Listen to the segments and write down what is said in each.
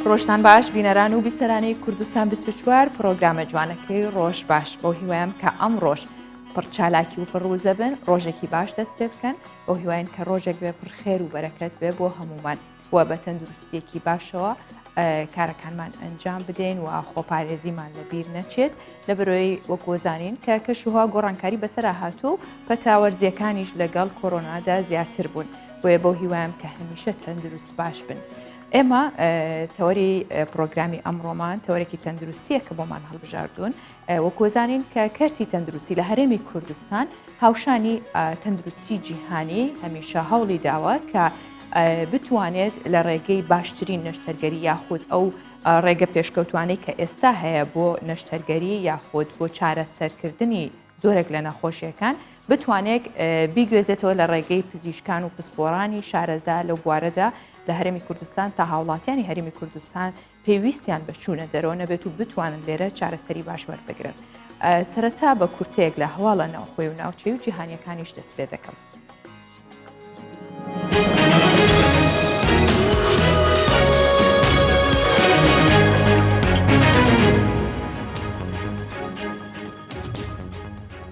ڕۆژتان باش بینەران و بیسەرانی کوردستان 24 پرۆگرامە جوانەکەی ڕۆژ باش بۆ هیوایم کە ئەم ڕۆژ پڕچالاکی و پڕوزە بن ڕۆژێکی باش دەست پێ بکەن بۆ هیواین کە ڕۆژێک بێ پڕخێر و بەرەکەت بێ بۆ هەمومان وە بە تەندروستیەکی باشەوە کارەکانمان ئەنجام بدەین و خۆپارێزیمان لەبیر نەچێت لە بەرۆی وەکۆزانین کە کەشوها گۆڕانکاری بەسەرا هاتوو پەتاوەرزیەکانیش لەگەڵ کۆرۆنادا زیاتر بوون بۆیە بۆ هیوایم کە هەمیشە تەندروست باش بن. ئێمە تەوەری پرۆگرامی ئەمڕۆمان تەوەرێکی تەندروستیە کە بۆمان هەڵبژاردوون وەکۆزانین کە کەرتی تەندروستی لە هەرێمی کوردستان هاوشانی تەندروستی جیهانی هەمیشە هەوڵی داوە کە بتوانێت لە ڕێگەی باشترین نەشتەرگەری یاخود ئەو ڕێگە پێشکەوتوانەی کە ئێستا هەیە بۆ نەشتەرگەری یاخود بۆ چارەسەرکردنی زۆرێک لە نەخۆشیەکان بتوانێت بیگوێزێتەوە لە ڕێگەی پزیشکان و پسپۆرانی شارەزا لەو بوارەدا لە هەرێمی کوردستان تا هاوڵاتیانی هەرێمی کوردستان پێویستیان بەچوونە دەرەوە نەبێت و بتوانن لێرە چارەسەری باش وەربگرن. سەرەتا بە کورتەیەک لە هەواڵە ناوخۆی و ناوچەی و جیهانیەکانیش دەست پێ دەکەم.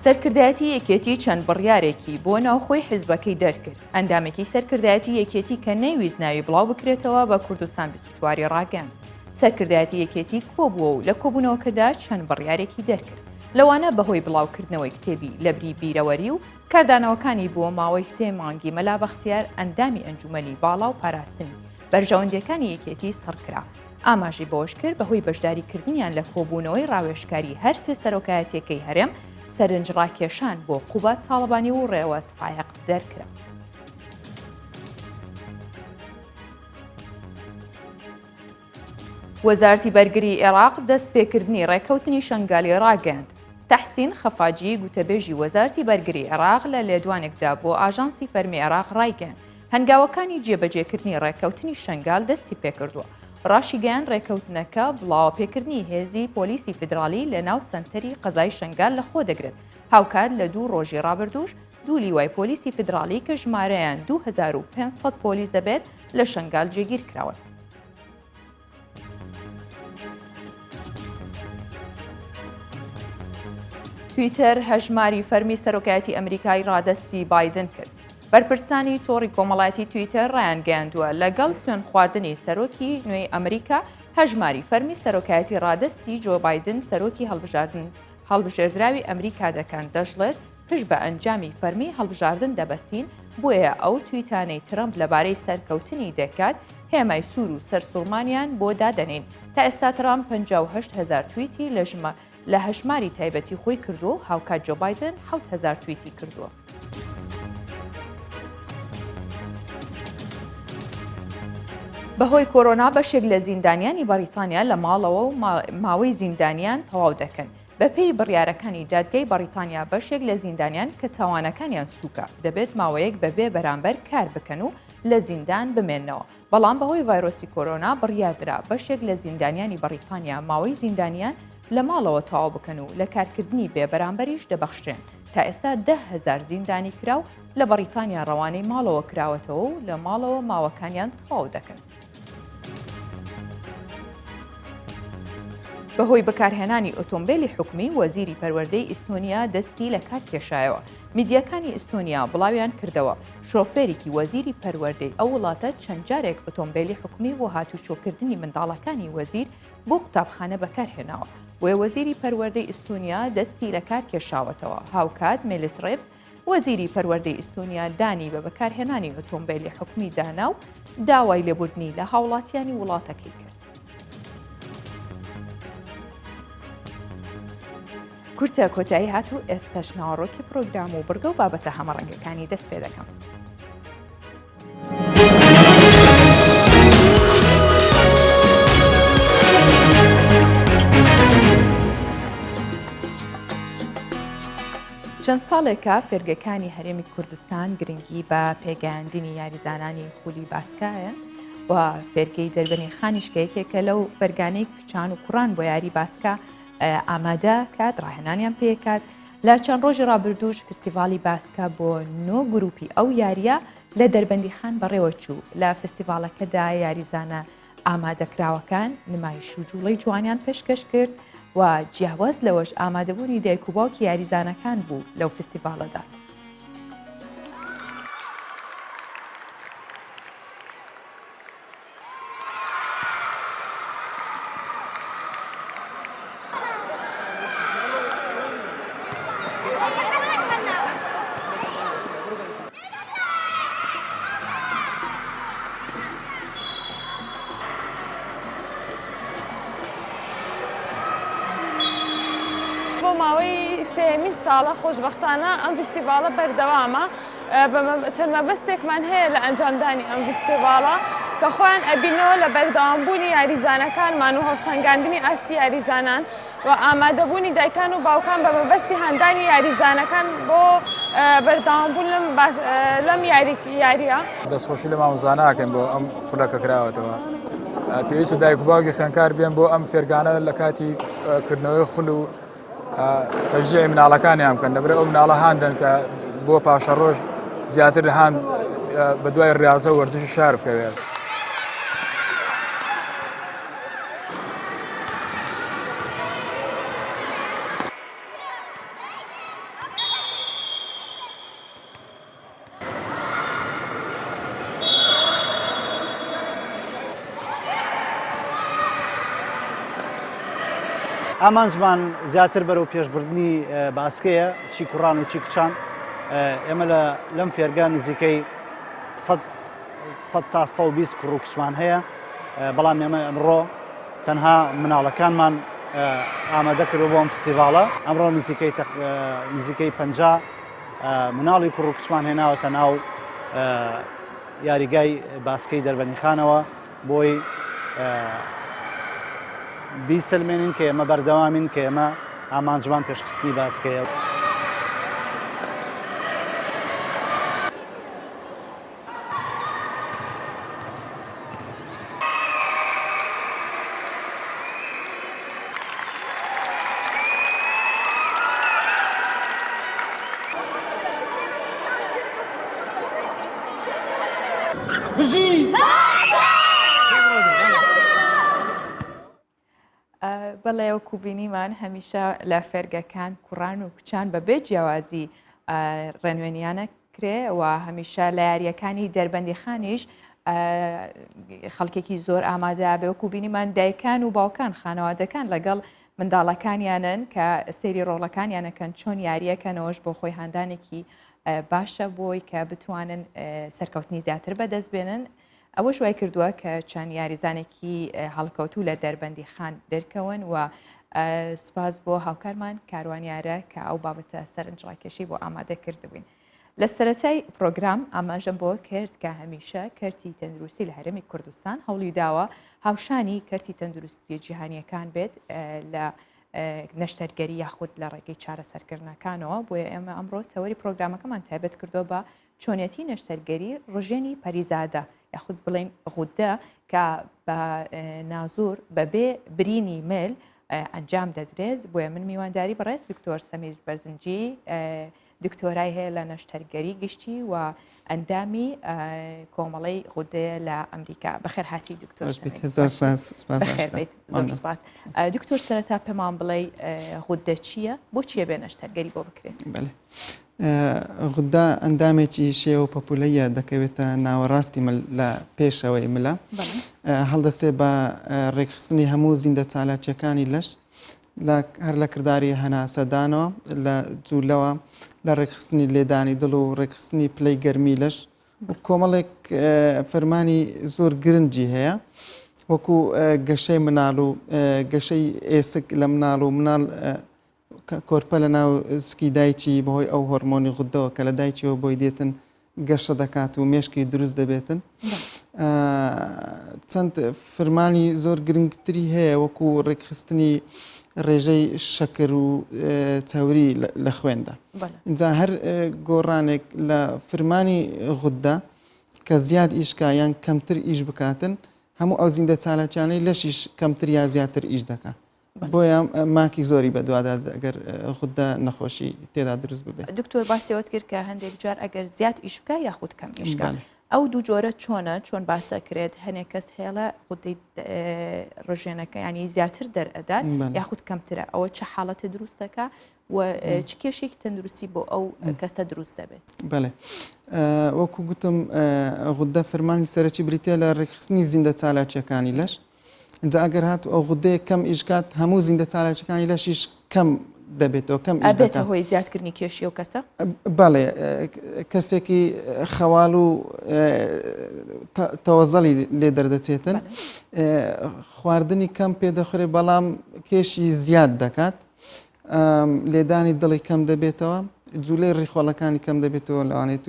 سەرکردایەتی یەکێتی چەند بڕیارێکی بۆ ناوخۆی حیزبەکەی دەرکرد. ئەندامێکی سەرکردایەتی یەکێتی کە نەیویست ناوی بڵاو بکرێتەوە بە کوردستان 24 ڕاگەاند. سەرکردایەتی یەکێتی کۆبووە و لە کۆبوونەوەکەدا چەند بڕیارێکی دەرکرد. لەوانە بەهۆی بڵاوکردنەوەی کتێبی لەبری بیرەوەری و کاردانەوەکانی بۆ ماوەی 3 مانگی مەلا بەختیار ئەندامی ئەنجومەنی باڵا و پاراستنی بەرژەوەندیەکانی یەکێتی سڕکرا. ئاماژی بۆش کرد بەهۆی بەشداریکردنیان لە کۆبوونەوەی ڕاوێژکاری هەر سێ سەرۆکایەتیەکەی هەرێم سەرنج ڕاکێشان بۆ قوبەت تاڵبانی و ڕێوەز فایق دەرکرا. وەزارەتی بەرگری عێراق دەست پێکردنی ڕێکەوتنی شنگالی ڕاگەاند. تەحسین خەفاجی گوتەبێژی وەزارەتی بەرگری عێراق لە لێدوانێکدا بۆ ئاژانسی فەرمی عێراق ڕایگەاند هەنگاوەکانی جێبەجێکردنی ڕێکەوتنی شنگال دەستی پێکردووە. ڕاشیگەیان ڕێکەوتنەکە بڵاوە پێکردنی هێزی پۆلیسی فیدرالی لە ناو سەنتەری قەزای شنگال لەخۆ دەگرێت. هاوکات لە 2 ڕۆژی ڕابردووش 2 لیوای پۆلیسی فیدرالی کە ژمارەیان 2500 پۆلیس دەبێت لە شنگال جێگیر کراوە. تویتەر هەژماری فەرمی سەرۆکایەتی ئەمریکای ڕادەستی بایدن کرد. بەرپرسانی تۆڕی کۆمەڵایەتی تویتەر ڕایانگەیاندووە لەگەڵ سوێن خواردنی سەرۆکی نوێی ئەمریکا هەژماری فەرمی سەرۆکایەتی ڕادەستی جۆ بایدن سەرۆکی هەڵبژێردراوی ئەمریکا دەکەن دەژڵێت پشت بە ئەنجامی فەرمی هەڵبژاردن دەبەستین بۆیە ئەو تویتانەی ترەمپ لەبارەی سەرکەوتنی دەکات هێمای سوور و سەرسوڵمانیان بۆ دادەنین. تا ئێستا ترامپ 58,000 تویتی لە هەژماری تایبەتی خۆی کردو هاوکات جۆ بایدن 7,000 تویتی کردووە. بەهۆی کۆرۆنا بەشێک لە زیندانیانی بەریتانیا لە ماڵەوە و ماوەی زیندانیان تەواو دەکەن. بەپێی بڕیارەکانی دادگای بەریتانیا بەشێک لە زیندانیان کە تاوانەکانیان سووکە دەبێت ماوەیەک بەبێ بەرامبەر کار بکەن و لە زیندان بمێننەوە. بەڵام بەهۆی ڤایرۆسی کۆرۆنا بڕیاردرا بەشێک لە زیندانیانی بەریتانیا ماوەی زیندانیان لە ماڵەوە تەواو بکەن و لە کارکردنی بێ بەرامبەریش دەبەخشێن. تا ئێستا 10,000 زیندانی کراو لە بەریتانیا ڕەوانەی ماڵەوە کراوەتەوە و لە ماڵەوە ماوەکانیان تەواو دەکەن. بەهۆی بەکارهێنانی ئۆتۆمبیلی حکومی وەزیری پەروەردەی ئیستۆنیا دەستی لە کار کێشایەوە. میدیەکانی ئیستۆنیا بڵاویان کردەوە شۆفێرێکی وەزیری پەروەردەی ئەو وڵاتە چەند جارێک ئۆتۆمبیلی حکومی بۆ هاتوچۆکردنی منداڵەکانی وەزیر بۆ قوتابخانە بەکارهێناوە. وێ وەزیری پەروەردەی ئیستۆنیا دەستی لە کار کێشاوەتەوە. هاوکات مێلیس ڕێبس وەزیری پەروەردەی ئیستۆنیا دانی بە بەکارهێنانی ئۆتۆمبیلی حکومی دانا و داوای لێبوردنی لە هاوڵاتیانی وڵاتەکەی کرد. کورتە کۆتایی هاتوو ئێستاش ناوەڕۆکی پرۆگرام و بڕگە و بابەتە هەمەڕەنگەکانی دەست پێ دەکەم. چەند ساڵێکە فێرگەکانی هەرێمی کوردستان گرنگی بە پێگەیاندنی یاریزانانی خولی باسکایە و فێرگەی دەربەنی خانیشکەیەکێکە لەو فەرگانەی کچان و کوڕان بۆ یاری باسکە ئامادە کات ڕاهێنانیان پێکات. لە چەند ڕۆژی ڕابردووش فستیڤالی باسکە بۆ 9 گروپی ئەو یاریە لە دەربەندی خان بەڕێوە چوو. لە فستیڤالەکەدا یاریزانە ئامادەکراوەکان نمایش و جوڵەی جوانیان پێشکەش کرد و جیاواز لەوەش ئامادەبوونی دایک و باوکی یاریزانەکان بوو لەو فستیڤاڵەدا. بۆ ماوەی سێمین ساڵە خۆشبەختانە ئەم فستیڤاڵە بەردەوامە چەند مەبەستێکمان هەیە لە ئەنجامدانی ئەم فستیڤاڵە کە خۆیان ئەبینەوە لە بەردەوامبوونی یاریزانەکانمان و هەڵسەنگاندنی ئاستی یاریزانان و ئامادەبوونی دایکان و باوکان بە مەبەستی هەندانی یاریزانەکان بۆ بەردەوامبوون لەم یاریە. دەستخۆشی لە مامۆزاناکەن بۆ ئەم خولەکە کراوەتەوە. پێویستە دایک و باوکی خوێندکار بێن بۆ ئەم فێرگانە لە کاتی کردنەوەی خول و تەشجیعی مناڵەکانیان بکەن لەبەرەوەی ئەو مناڵە هاندن کە بۆ پاشە ڕۆژ زیاتر هاند بە دوای ڕاضە و وەرزشی شار بکەوێت. ئامانجمان زیاتر بەرەو پێشبردننی باسکەیە چی کوڕان و چی کچان. ئێمە لەم فێرگە نزیکەی 100 تا 120 کوڕ و کچمان هەیە، بەڵام ئێمە ئەمڕۆ تەنها مناڵەکانمان ئامادە کردو بۆ ئەم فستیڤاڵە. ئەمڕۆ نزیکەی 50 مناڵی کوڕ و کچمان هێناوەتە ناو یاریگای باسکەی دەربەنیخانەوە بۆی بیسلمێنین کە ئێمە بەردەوامین کە ئێمە ئامانجمان پێشخستنی باسکەیە. بەڵێ وەکو بینیمان هەمیشە لە فێرگەکان کوڕان و کچان بەبێ جیاوازی ڕێنوێنیانە کرێ و هەمیشە لە یاریەکانی دەربەندیخانیش خەڵکێکی زۆر ئامادە بێ. وەکو بینیمان دایکان و باوکان خانەوادەکان لەگەڵ منداڵەکانیانن کە سەیری ڕۆڵەکانیانەکەن چۆن یاریەکەنەوەش بۆ خۆی هاندانێکی باشە بۆی کە بتوانن سەرکەوتنی زیاتر بەدەست بێنن. ئەوەش وای کردووە کە چەند یاریزانێکی هەڵکەوتوو لە دەربەندی خان دەرکەون و سوپاس بۆ هاوکارمان کاروانیارە کە ئەو بابەتە سەرنجڕاکێشی بۆ ئامادە کردبووین. لە سەرەتای پرۆگرام ئاماژەم بۆ کرد کە هەمیشە کەرتی تەندروستی لە هەرێمی کوردستان هەوڵی داوە هاوشانی کەرتی تەندروستی جیهانیەکان بێت لە نەشتەرگەری یاخود لە ڕێگەی چارەسەرکردنەکانەوە. بۆیە ئێمە ئەمڕۆ تەوەری پرۆگرامەکەمان تایبەت کردو بە چۆنیەتی نەشتەرگەری ڕژێنی پەریزادە یاخود بڵێن غودە کە بە نازور بەبێ برینی مل ئەنجام دەدرێت. بۆیە من میوانداری بەڕێز دکتۆر سەمیر بەرزنجی دکتۆرای هەیە لە نەشتەرگەری گشتی و ئەندامی کۆمەڵەی غودەیە لە ئەمریکا. بەخێر هاتی دکتۆر. دکتۆر سەرەتا پێمان بڵێ غودە چییە؟ بۆ چییە بێ نەشتەرگەری بۆ بکرێت؟ غودە ئەندامێکی شێوە پەپولەیە دەکەوێتە ناوەڕاستی لە پێشەوەی ملە هەڵدەستێ بە ڕێکخستنی هەموو زیندە چالاکیەکانی لەش هەر لە کردداری هەناسەدانەوە لە جوولەوە لە ڕێکخستنی لێدانی دڵ و ڕێکخستنی پلەی گەرمی لەش و کۆمەڵێک فەرمانی زۆر گرنگی هەیە وەکو گەشەی مناڵ و گەشەی ئێسک لە مناڵ و مناڵ کۆرپە لە ناو زکی دایکی بەهۆی ئەو هۆرمۆنی غودەوە کە لە دایکیەوە بۆی دێتن گەشە دەکات و مێشکی دروست دەبێتن. چەند فرمانی زۆر گرنگتری هەیە وەکو ڕێکخستنی ڕێژەی شەکر و چاوری لە خوێندا. اینجا هەر گۆڕانێک لە فرمانی غودە کە زیاد ئیشکا یان کەمتر ئیش بکاتن هەموو ئەو زیندە چالاکیانەی لەشیش کەمتر یا زیاتر ئیش دەکات. بۆیە ماکی زۆری بەدوادا ئەگەر غودە نەخۆشی تێدا دروست ببێت. دکتۆر باسیەوەت کرد کە هەندێک جار ئەگەر زیاد ئیش بکە یاخود کەم ئیشکە ئەو دوو جۆرە چۆن باسەکرێت هەنێک کەس هێڵە غودەی ڕژێنەکە ینی زیاتر دەرئەدات یاخود کەمترە ئەوە چه حاڵەتی دروستەکە و چ کێشێکی تەندروستی بۆ ئەو کەسە دروست دەبێت بەێ وەکو گوتم غودە فەرمانی سەرەکی بریتە لە ڕێکخستنی زیندە چالاکیەکانی لەش اینجا ئەگەر هات ئەو غودەیە کەم ئیشکات هەموو زیندە چالاکیەکانی لەشیش کەم دەبێتەوە کەم ئەبێتە هۆی زیادکردنی کێشی و کەسە بەڵێ کەسێکی خەواڵ و تەوەزەڵی لێ دەردەچێتن خواردنی کەم پێدەخورێ بەڵام کێشی زیاد دەکات لێدانی دڵی کەم دەبێتەوە جوولەی ڕیخۆڵەکانی کەم دەبێتەوە لەوانەیە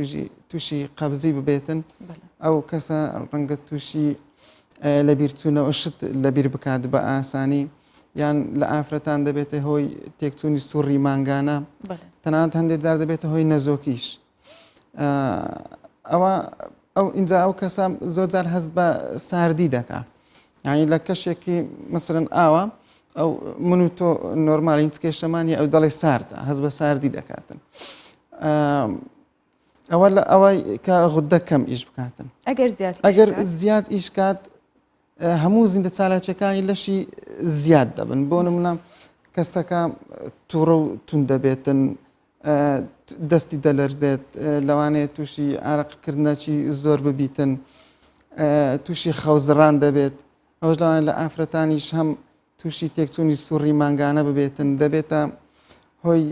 تووشی قەبزی ببێتن ئەو کەسە ڕەنگە تووشی لەبیرچوونەوە شت لەبیر بکات بە ئاسانی یان لە ئافرەتان دەبێتە هۆی تێکچوونی سوڕی مانگانە تەنانەت هەندێک جار دەبێتە هۆی نەزۆکیش ئەو ئینجا ئەو کەسە زۆرجار هەست بە ساردی دەکات یانی لە کەشێکی مەسەرەن ئاوە ئەو من و تۆ نۆرمالی هیچ کێشەمانی ئەو دەڵێ ساردە هەست بە ساردی دەکاتن ئەوەی کە غودە کەم ئیش بکاتن ئەگەر زیاد ئیشکات هەموو زیندە چالاکیەکانی لەشی زیاد دەبن بۆ نمونە کەسەکە تووڕە و تون دەبێتن دەستی دەلەرزێت لەوانەیە تووشی ئارەقکردنەکی زۆر ببیتن تووشی خەوزڕان دەبێت ئەوش لەوانێت لە ئافرەتانیش هەم تووشی تێکچوونی سوڕی مانگانە ببێتن دەبێتە هۆی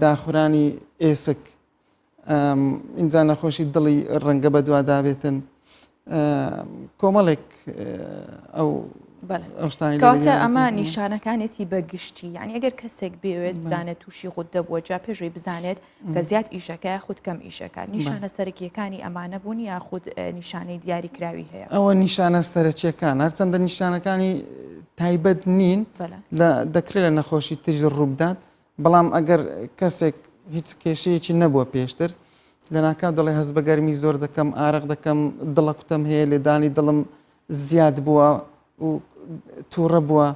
داخورانی ئێسک ئینجا نەخۆشی دڵی ڕەنگە بە دووادابێتن کۆمەڵێک ئەو کەواتە ئەمە نیشانەکانێتی بەگشتی یعنی ئەگەر کەسێک بێوێت بزانێت تووشی غودە بووە جا پێشوی بزانێت کە زیاد ئیشەکە خود کەم ئیشەکە نیشانە سەرەکیەکانی ئەمانە بوون یاخود نیشانەی دیاریکراوی هەیە ئەوە نیشانە سەرەکیەکان هەرچەندە نیشانەکانی تایبەت نین دەکرێت لە نەخۆشی تژ ڕووبدات بەڵام ئەگەر کەسێک هیچ کێشەیەکی نەبووە پێشتر لە ناکاو دەڵێ هەست بە گەرمی زۆر دەکەم ئارەق دەکەم دڵە کوتەم هەیە لێدانی دڵم زیاد بووە و تووڕە بووە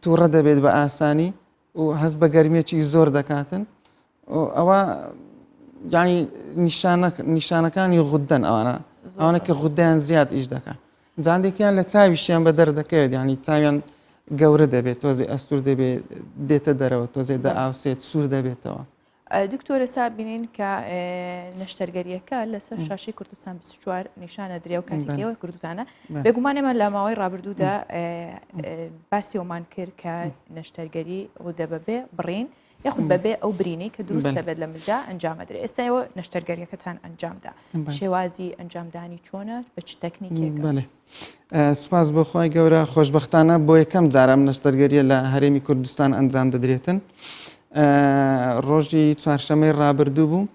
تووڕە دەبێت بە ئاسانی و هەست بە گەرمێکی زۆر دەکاتن ئەوە یعنی نیشانەکانی غودەن ئەوانە کە غودەیان زیاد ئیش دەکات جاندێکیان لە چاویشیان بە دەردەکەوێت ینی چاویان گەورە دەبێت تۆزێ ئەستور دەبێت دێتە دەرەوە تۆزێ دە ئاوسێت سوور دەبێتەوە دکتۆرە سا بینین کە نەشتەرگەریەکە لەسەر شاشی کوردستان 24 نیشانە درێ و کاتێکەوە کوردستانە بێگومانێمە لە ماوەی ڕابردوودا باسیەوەمان کرد کە نەشتەرگەری غودە بەبێ بڕین یاخود بەبێ ئەو برینەی کە دروست دەبێت لە ملدا ئەنجامەدرێت ئێستاەوە نەشتەرگەریەکەتان ئەنجامدا شێوازی ئەنجامدانی چۆنە بە چ تەکنیکێکە سوپاس بۆخوای گەورە خۆشبەختانە بۆ یەکەم جارام نەشتەرگەریە لە هەرێمی کوردستان ئەنجام دەدرێتن ڕۆژی چوارشەمەی ڕابردوو بوو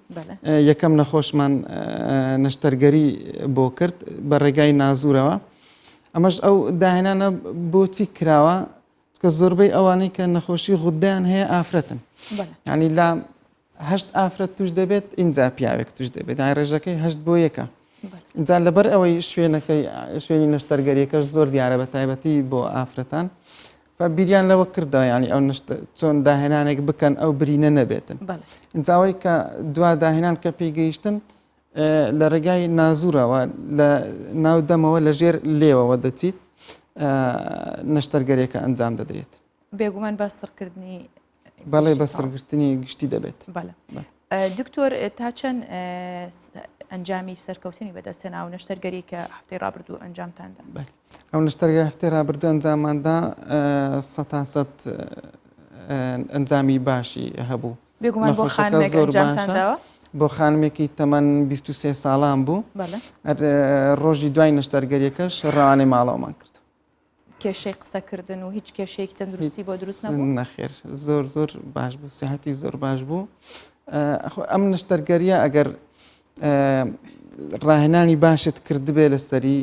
یەکەم نەخۆشمان نەشتەرگەری بۆ کرد بە ڕێگای نازورەوە ئەمەش ئەو داهێنانە بۆچی کراوە کە زۆربەی ئەوانەی کە نەخۆشی غودەیان هەیە ئافرەتن ینی لە هەشت ئافرەت توش دەبێت ئینجا پیاوێک توش دەبێت ڕێژەکەی هەشت بۆ یەکە اینجا لەبەر ئەوەی شوێنی نەشتەرگەریەکەش زۆر دیارە بە تایبەتی بۆ ئافرەتان بیریان لەوە کردەوە ینی ئەو چۆن داهێنانێک بکەن ئەو برینە نەبێتن ئینجاوەی کە دوا داهێنان کە پێیگەیشتن لە ڕێگای نازورەوە لە ناودەمەوە لە ژێر لێوەوە دەچیت نەشتەرگەریەکە ئەنجام دەدرێت بێگومان بە سڕکردنی بەڵێ بە سڕگرتنی گشتی دەبێت دکتۆر تا چەند ئەنجامی سەرکەوتنی بەدەستێنا و نەشتەرگەری کە هەفتەی ڕابردوو ئەنجامتاندا ئەو نەشتەرگەری هەفتەی ڕابردوو ئەنجاماندا 100% ئەنجامی باشی هەبوو بێگومان بۆ خانمێک ئەنجامتانداوە بۆ خانمێکی تەمەەن 23 ساڵان بوو ڕۆژی دوای نەشتەرگەریەکەش ڕەوانەی ماڵەوەمان کرد کێشەی قسەکردن و هیچ کێشەیەکی تەندروستی بۆ دروست نەبوو نەخێر زۆر باش بوو سیحەتی زۆر باش بوو ئەم نەشتەرگەریە ئەگەر ڕاهێنانی باشت کردبێ لەسەری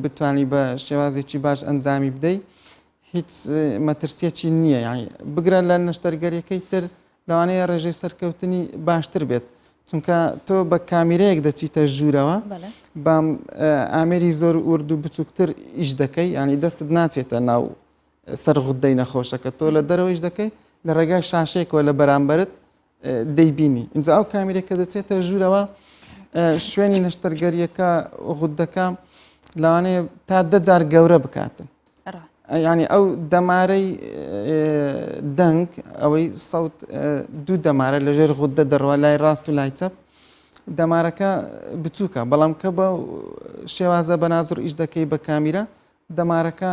بتانی بە شێوازێکی باش ئەنجامی بدەیت هیچ مەترسیەکی نییە یانی بگرە لە نەشتەرگەریەکەی تر لەوانەیە ڕێژەی سەرکەوتنی باشتر بێت چونکە تۆ بە کامێرەیەک دەچیتە ژوورەوە بە ئامێری زۆر ورد و بچووکتر ئیش دەکەی ینی دەستت ناچێتە ناو سەر غودەی نەخۆشەکە تۆ لە دەرەوەیش دەکەی لە ڕێگای شاشەیەکەوە لە بەرامبەرت دەیبینی اینجا ئەو کامێرێکە دەچێتە ژوورەوە شوێنی نەشتەرگەریەکە غودەکە لەوانەیە تا 10 جار گەورە بکاتن. ینی ئەو دەمارەی دەنگ ئەوەی سەوت 2 دەمارە لەژێر غودە دەڕوا لای ڕاست و لای چەپ دەمارەکە بچووکە بەڵام کە بە شێوازە بە نازور ئیش دەکەی بە کامیرە دەمارەکە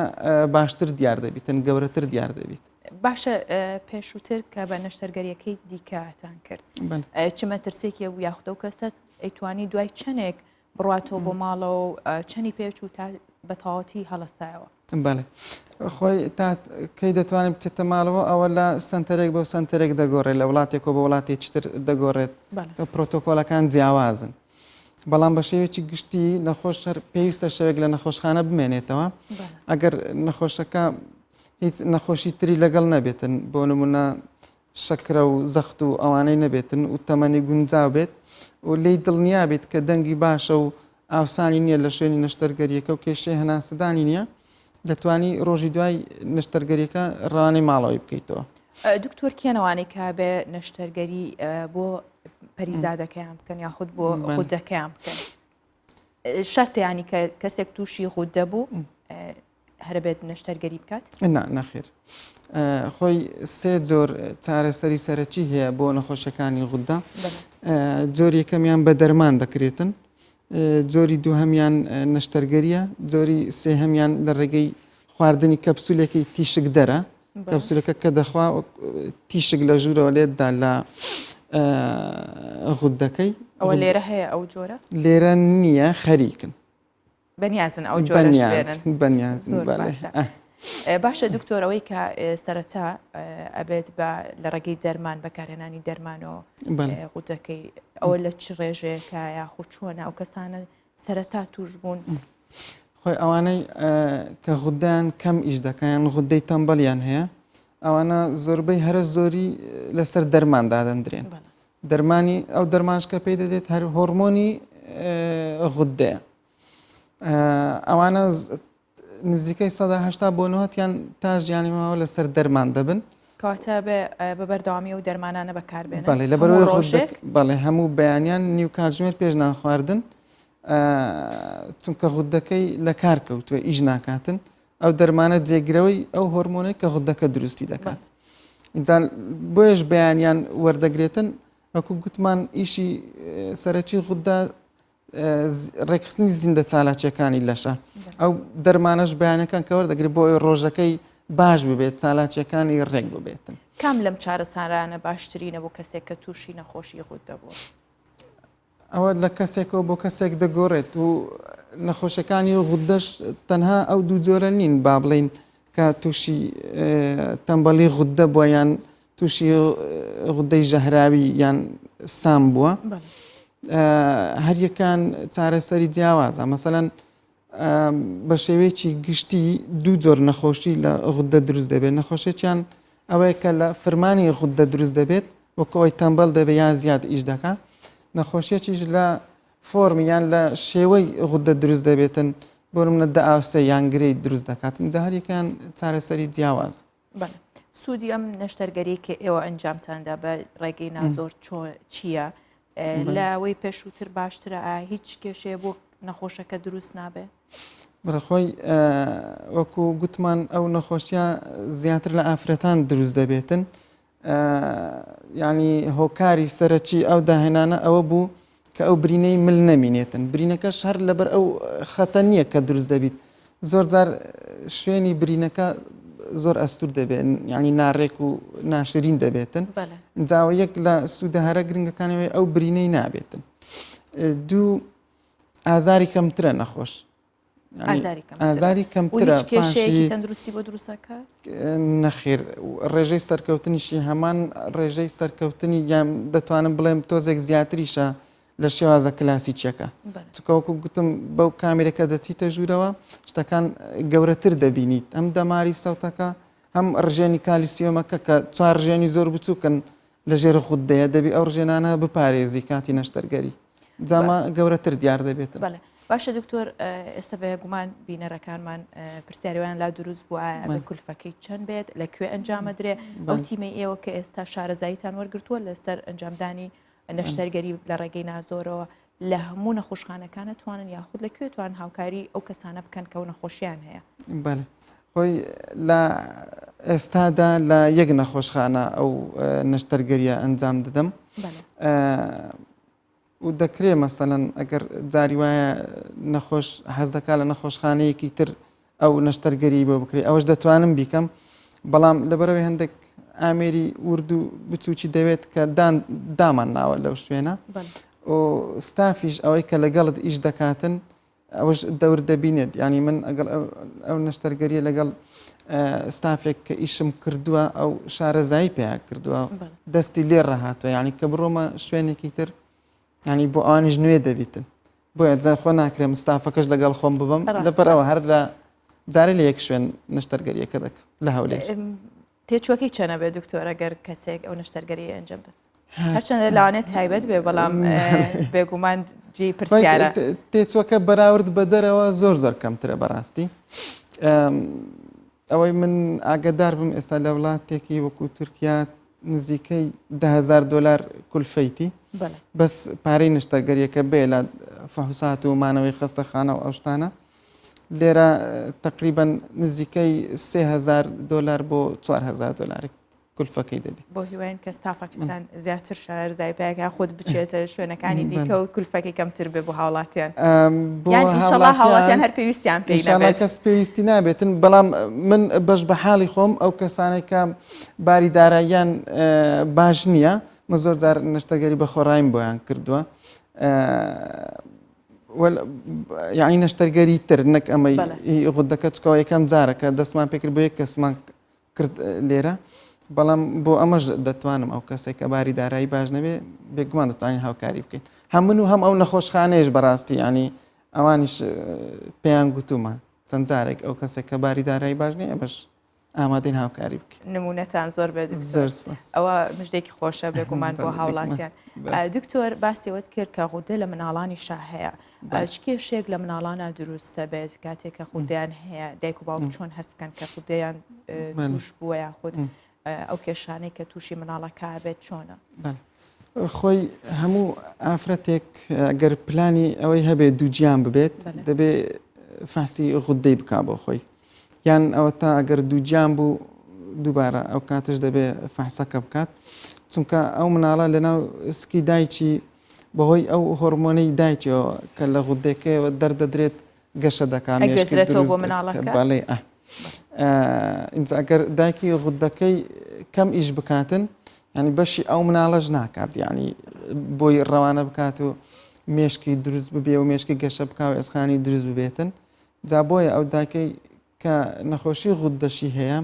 باشتر دیار دەبیتن گەورەتر دیار دەبیت. باشە پێشووتر کە بە نەشتەرگەریەکەی دیکەتان کرد چمە ترسێکی و یاخدە و کەسە ئەیتوانی دوای چەندێک بڕاتەوە بۆ ماڵەوە و چەندی پێچ و تا بە تەواوەتی هەڵەستایەوە. بەڵێ خۆی تا کەی دەتوانێت بچێتە ماڵەوە ئەوە لە سنتەرێک بۆ سنتەرێک دەگۆڕێت لە وڵاتێک بە وڵاتێکی تر دەگۆڕێت پرۆتۆکۆلەکان جیاوازن. بەڵام بە شێوێکی گشتی نەخۆش پێویستە شەوێک لە نەخۆشخانە بمێنێتەوە ئەگەر نەخۆشەکە هیچ نەخۆشی تری لەگەڵ نەبێتن بۆ نمونە شەکرە و زەخت و ئەوانەی نەبێتن و تەمەنی گونجاو بێت و لی دڵنیا بێت کە دەنگی باشە و ئاوسانی نییە لە شوێنی نەشتەرگەریەکە و کێشەی هەناسەدانی نییە دەتوانی ڕۆژی دوای نەشتەرگەریەکە ڕوانەی ماڵەوەی بکەیتەوە. دکتۆر کێنەوانەی کا بێ نەشتەرگەری بۆ پەریزادەکەیان بکەن یاخود بۆ غودەکەیان بکەن شەرتیانی کە کەسێک تووشی غودە بوو هەربێت نەشتەرگەری بکات؟ نەخێر خۆی سێ جۆر چارەسەری سەرەکی هەیە بۆ نەخۆشەکانی غودە جۆری یەکەمیان بە دەرمان دەکرێتن جۆری دووهەمیان نەشتەرگەریە جۆری سێهەمیان لە ڕێگەی خواردنی کەپسولێکی تیشک دەرە کەپسولەکە کە دەخوا تیشک لە ژوورەوە لێتدا لە غودەکەی ئەوە لێرە هەیە ئەو جۆرە لێرە نییە خەریکن بەنیازن ئەو جۆرە بەنیازن باشە دکتۆرەوەی کە سەرەتا ئەبێت بە لە ڕێگەی دەرمان بەکارهێنانی دەرمانەوە غودەکەی ئەوە لە چ ڕێژەیەکە یاخود چۆنە ئەو کەسانە سەرەتا توش بوون خۆی ئەوانەی کە غودیان کەم ئیش دەکەیان غودەی تەمبەڵیان هەیە ئەوانە زۆربەی هەرە زۆری لەسەر دەرمان دادەندرێن دەرمانی ئەو دەرمانشکە پێی دەدێت هەر هۆرمۆنی غودەیە ئەوانە نزیکەی 180 بۆ 90یان تا ژیانی ماوە لەسەر دەرمان دەبن کاتە بە بەردەوامی و دەرمانانە بەکاربێنن بەڵێ لەبەرەوەی بەڵێ هەموو بەیانیان نیو کاتژمێر پێش ناخواردن چونکە غودەکەی لە کار کەوتووە ئیش ناکاتن ئەو دەرمانە جێگرەوەی ئەو هۆرمۆنەی کە غودەکە دروستی دەکات ئینجا بۆیش بەیانیان وەردەگرێتن وەکو گوتمان ئیشی سەرەکی غودە ڕێکخستنی زیندە چالاکیەکانی لەشە ئەو دەرمانەش بەیانەکان کە وەردەگرێت بۆ ئەوی ڕۆژەکەی باش ببێت چالاکیەکانی ڕێک ببێتن کام لەم چارەسانانە باشترینە بۆ کەسێک کە تووشی نەخۆشی غودە بوو ئەوە لە کەسێکەوە بۆ کەسێک دەگۆڕێت و نەخۆشەکانی غودەش تەنها ئەو دوو جۆرە نین با بڵین کە تووشی تەمبەڵی غودە بووە یان تووشی غودەی ژەهراوی یان سام بووە هەریەکان چارەسەری جیاوازە مەسەلەن بە شێوەیەکی گشتی دوو جۆر نەخۆشی لە غودە دروست دەبێت نەخۆشیان ئەوەیە کە لە فرمانی غودە دروست دەبێت وەکەوەی تەمبەڵ دەبێت یان زیاد ئیش دەکات نەخۆشیەکیش لە فۆرمیان لە شێوەی غودە دروست دەبێتن بۆ منە دەئاوسە یانگرەی دروست دەکاتن جاهریەکان چارەسەری جیاواز سوودی ئەم نەشتەرگەری کە ئێوە ئەنجامتاندا بە ڕێگەی نازۆر چییە لەوەی پێشووتر باشترە هیچ کێشەیە بۆ نەخۆشەکە دروست نابێت بەرەخۆی وەکو گوتمان ئەو نەخۆشیە زیاتر لە ئافرەتان دروست دەبێتن ینی هۆکاری سەرەکی ئەو داهێنانە ئەوە بوو کە ئەو برینەی مل نەمینێتن برینەکەش هەر لەبەر ئەو خەتە نییە کە دروست دەبیت زۆر جار شوێنی برینەکە زۆر ئەستور دەبێت ینی ناڕێک و ناشرین دەبێتن جاوە یەک لە سوودە هەرە گرنگەکانەوەی ئەو برینەی نابێتن دوو ئازاری کەمترە نەخۆش ئازاری کەمترە تەندروستی بۆ دروستەکە نەخێر ڕێژەی سەرکەوتنیشی هەمان ڕێژەی سەرکەوتنی یان دەتوانم بڵێم تۆزێک زیاتریشە لە شێوازە کلاسیچەکە چکەوەکو گوتم بەو کامێرەکە دەچیتە ژوورەوە شتەکان گەورەتر دەبینیت ئەم دەماری سەوتەکە هەم ڕژێنی کالیسیۆمەکە کە چوار ڕژێنی زۆر بچووکن لە ژێر غودەیە دەبی ئەو ڕژێنانە بپارێزی کاتی نەشتەرگەری جاما گەورەتر دیار دەبێتن باشە دکتۆر ئێستا بە گومان بینەرەکانمان پرسیاریوان لا دروست بووە بە کولفەکەی چەند بێت لەکوێ ئەنجامەدرێ ئەو تیمەی ئێوە کە ئێستا شارەزاییتان وەرگرتووە لەسەر ئەنجامدانی نەشتەرگەری لە ڕێگەی نازۆرەوە لە هەموو نەخۆشخانەکانە توانن یاخود لەکوێ توان هاوکاری ئەو کەسانە بکەن کە ئەو نەخۆشییان هەیە. بەێ خۆی لە ئێستادا لە یەک نەخۆشخانە ئەو نەشتەرگەریە ئەنجام دەدەم و دەکرێت مەسەلەن ئەگەر جاری وایە نەخۆش حەز دەکات لە نەخۆشخانەیەکی تر ئەو نەشتەرگەری بۆ بکرێت ئەوەش دەتوانم بیکەم بەڵام لەبەرەوەی هەندێک ئامێری وردو بچووکی دەوێت کە دامان ناوە لەو شوێنە و ستافیش ئەوەی کە لەگەڵت ئیش دەکاتن ئەوش دەور دەبینێت ینی من ئەگەڵ ئەو نەشتەرگەریە لەگەڵ ستافێک کە ئیشم کردووە ئەو شارەزایی پێیا کردووە دەستی لێ ڕەهاتوە ینی کە بڕۆمە شوێنێکی تر ینی بۆ ئەوانیش نوێ دەبیتن بۆیە جا خۆ ناکرێ مستافەکەش لەگەڵ خۆم ببم لەبەرەوە هەر لە جارێ لە یەک شوێن نەشتەرگەریەکە دەکەم لە هەولێر. تێچوەکەی چەنە بێ دکتۆر ئەگەر کەسێک ئەو نەشتەرگەری ئەنجام بدات هەرچەندە لاوانێت تایبەت بێ بەڵام بێگومان جێی پرسیارە تێچوەکە بەراورد بە دەرەوە زۆر کەمترە بەڕاستی ئەوەی من ئاگدار بم ئێستا لە وڵاتێکی وەکو تورکیا نزیکەی $10,000 کولفەیتی بەس پارەی نەشتەرگەریەکە بێ لە فەحوسات و مانەوەی خەستەخانە و ئەوشتانە لێرە تقریبا نزیکەی $3,000 بۆ $4,000 کولفەکەی دەبێت بۆ هیوایین کە ستافەکەتان زیاتر شارەزای پێکە خۆت بچێتە شوێنەکانی دیکە و کولفەکەی کەمتر بێ بۆ هاوڵاتیان هاوڵاتیان هەر پێویستیان پێ کەس پێویستی نابێتن بەڵام من بەش بە حاڵی خۆم ئەو کەسانێک کە باری داراییان باش نییە من زۆر جار نەشتەرگەری بە خۆڕایم بۆیان کردووە یعنی نەشتەرگەری تر نەک ئەمەی غودەکە چکەوە یەکەم جارەکە دەستمان پێکرد بۆ یەک کەسمان کرد لێرە بەڵام بۆ ئەمەش دەتوانم ئەو کەسێک کە باری دارایی باش نەبێ بێگومان دەتوانین هاوکاری بکەین هەم من و هەم ئەو نەخۆشخانەیەش بەڕاستی ینی ئەوانیش پێیان گوتومە چەند جارێک ئەو کەسێک کە باری دارایی باش نیە ئەمەش ئامادەین هاوکاری بکەین نمونەتان زۆر بێت ئەوە مژدێکی خۆشە بێگومان بۆ هاوڵاتیان دکتۆر باسیەوەت کرد کە غودە لە مناڵانی شاه هەیە چ کێشێک لە مناڵانە دروستە بێت کاتێککە خودیان هەیە دایک و باوک چۆن هەست بکەن کە خودیان توش بووە یاخود ئەو کێشانەی کە تووشی مناڵەکە بێت چۆنە خۆی هەموو ئافرەتێک ئەگەر پلانی ئەوەی هەبێت دووجیان ببێت دەبێت فاسی غودەی بک بۆ خۆی یان ئەوە تا ئەگەر دووجیان بوو دووبارە ئەو کاتش دەبێت فەحسەکە بکات چونکە ئەو مناڵە لەناو سکی دایکی بەهۆی ئەو هۆرمۆنەی دایکەوە کە لە غودەکەیەوە دەردەدرێت گەشە دەکات بۆ مناڵەکە باڵێ ئەگەر دایکی غودەکەی کەم ئیش بکاتن ینی بەشی ئەو مناڵەش ناکات ینی بۆی ڕەوانە بکات و مێشکی دروست ببێ و مێشکی گەشە بک و ئێسخانی دروست ببێتن جا بۆیە ئەو داکەی کە نەخۆشی غودەشی هەیە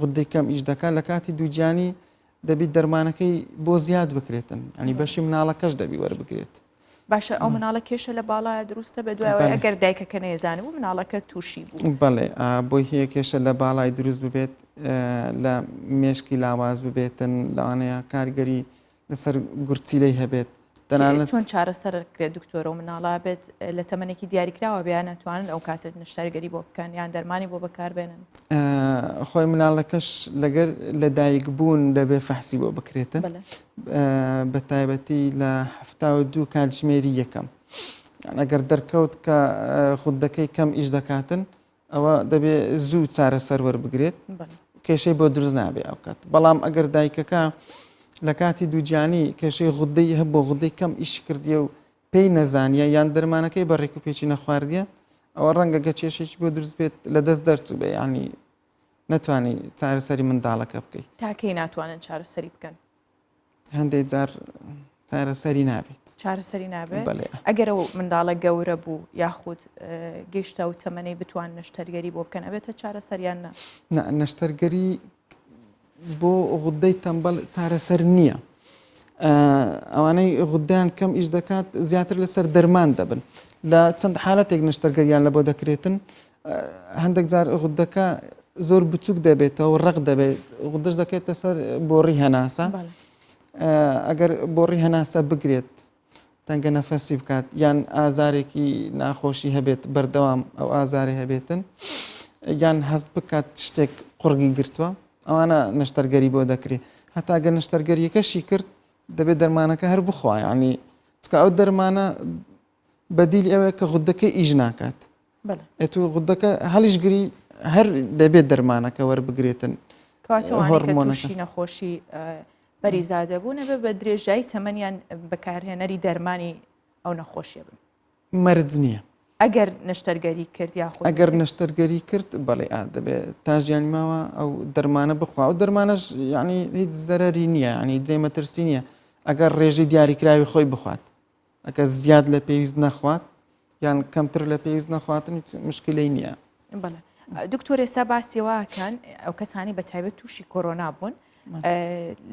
غودەی کەم ئیش دەکات لە کاتی دووجیانی دەبیت دەرمانەکەی بۆ زیاد بکرێتن ینی بەشی مناڵەکەش دەبی وەربگرێت باشە ئەو مناڵە کێشە لە باڵایە دروستە بە دوایەوە ئەگەر دایکەکە نێزانێ و مناڵەکە تووشی بوو بەڵێ بۆی هەیە کێشە لە باڵای دروست ببێت لە مێشکی لاواز ببێتن لەوانەیە کارگەری لەسەر گورچیلەی هەبێت تەنانەت چۆن چارەسەرکرێت دکتۆرە و مناڵە بێت لە تەمەنێکی دیاریکراوە بیان ناتوانن ئەو کاتە نەشتەرگەری بۆ بکەن یان دەرمانی بۆ بەکاربێنن خۆی مناڵەکەش لەگەر لە دایک بوون دەبێ فەحسی بۆ بکرێتە بە تایبەتی لە 72 کاتژمێری یەکەم ئەگەر دەرکەوت کە خودەکەی کەم ئیش دەکاتن ئەوە دەبێت زوو چارەسەر وەربگرێت کێشەی بۆ دروست نابێ ئەو کات بەڵام ئەگەر دایکەکە لە کاتی دووجیانی کێشەی غودەی هەب بۆ غودەی کەم ئیش کردیە و پێی نەزانیە یان دەرمانەکەی بە ڕێک و پێچی نەخواردیە ئەوە ڕەنگە گە کێشێکی بۆ دروست بێت لە دەست دەرچوو بێ ینی نەتوانی چارەسەری منداڵەکە بکەیت تاکەی ناتوانن چارەسەری بکەن هەندێک جار چارەسەری نابێت چارەسەری نابێت ئەگەر ئەو منداڵە گەورە بوو یاخود گەیشتە و تەمەنەی بتوان نەشتەرگەری بۆ بکەن ئەبێتە چارەسەریان نە نەشتەرگەری بۆ غودەی تەمبەڵ چارەسەر نییە ئەوانەی غودیان کەم ئیش دەکات زیاتر لەسەر دەرمان دەبن لە چەند حالەتێک نەشتەرگەریان لە بۆ دەکرێتن هەندێک جار غودەکە زۆر بچووک دەبێتەوە ڕق دەبێت غودەش دەکەێتە سەر بۆڕی هەناسە ئەگەر بۆڕی هەناسە بگرێت تەنگە نەفەسی بکات یان ئازارێکی ناخۆشی هەبێت بەردەوام ئەو ئازاری هەبێتن یان هەست بکات شتێک قوڕگی گرتووە ئەوانە نەشتەرگەری بۆ دەکرێت هەتاگە نەشتەرگەریەکەشی کرد دەبێت دەرمانەکە هەر بخوا ینی چکە ئەو دەرمانە بەدیلی ئەوەیە کە غودەکە ئیژ ناکات بەڵێ ئەتو غودەکە هەڵیشگری هەر دەبێت دەرمانەکە وەربگرێتن کاتەوانی کە هۆرمۆنەکە. تووشی نەخۆشی بەریزادە بوون ئەبێ بە درێژایی تەمەنیان بەکارهێنەری دەرمانی ئەو نەخۆشیە بن مەرج نییە ئەگەر نەشتەرگەری کرد یا خۆ ئەگەر نەشتەرگەری کرد بەڵێ دەبێت تا ژیانی ماوە ئەو دەرمانە بخوا و دەرمانەش یعنی هیچ زەرری نییە ینی جێمەترسی نییە ئەگەر ڕێژی دیاریکراوی خۆی بخوات ئەگە زیاد لە پێویست نەخوات یان کەمتر لە پێویست نەخواتن مشکلەی نییە. بەڵێ دکتۆر ئێستا باسیێواکەن ئەو کەسانی بە تایبەت تووشی کۆرۆنا بوون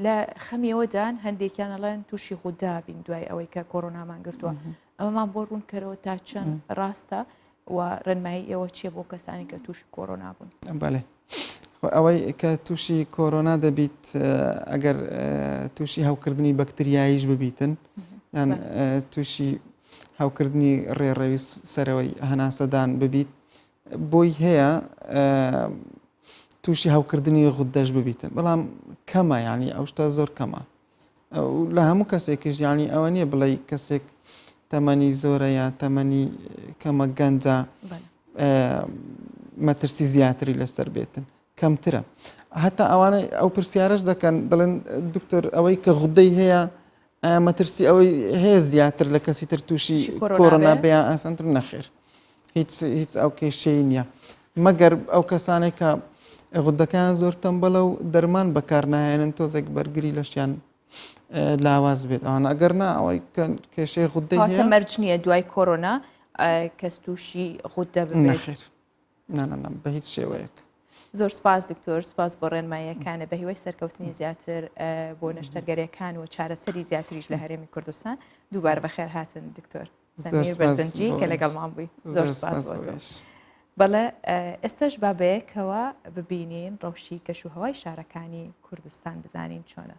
لە خەمیەوەدان هەندێکیان ئەڵێن تووشی غودا بین دوای ئەوەی کە کۆرۆنامان گرتووە ئەمەمان بۆ ڕوونکەرەوە تا چەند ڕاستە و ڕێنمایی ئێوە چیە بۆ کەسانی کە تووشی کۆرۆنا بوون. بەڵێ ئەوەی کە تووشی کۆرۆنا دەبیت ئەگەر تووشی هەوکردنی بەکتریاییش ببیتن یان تووشی هەوکردنی ڕێڕەوی سەرەوەی هەناسەدان ببیت بۆی هەیە تووشی هەوکردنی غودەش ببیتن بەڵام کەمە ینی ئەو شتە زۆر کەمە لە هەموو کەسێکیش ینی ئەوە نییە بڵێ کەسێک تەمەنی زۆرە یان تەمەنی کەمە گەنجە مەترسی زیاتری لەسەر بێتن کەمترە هەتا ئەوانە ئەو پرسیارش دەکەن دەڵێن دکتۆر ئەوەی کە غودەی هەیە مەترسی ئەوەی هەیە زیاتر لە کەسی تر تووشی کۆرۆنا بەیان ئاسانتر نەخێر هیچ ئەو کێشەی نییە مەگەر ئەو کەسانێک کە غودەکان زۆر تەمبەڵە و دەرمان بەکار نایێنن تۆزێک بەرگری لەشیان لاواز بێت ئەوانە ئەگەر نا ئەوەی کێشەی غودەی هەیە مەرج نییە دوای کۆرۆنا کەس تووشی غودە ببێت نەخێر نانە بە هیچ شێوەیەک. زۆر سپاس دکتۆر سپاس بۆ ڕێنماییەکانە بە هیوای سەرکەوتنی زیاتر بۆ نەشتەرگەریەکان و چارەسەری زیاتریش لە هەرێمی کوردستان دووبارە بەخێر هاتن دکتۆر بەرزنجی کە لەگەڵمان بووی زۆر سپاس بۆ تۆ. بەڵێ ئێستش بابەیەکەوە ببینین ڕەوشی کەش و هەوای شارەکانی کوردستان بزانین چۆنە.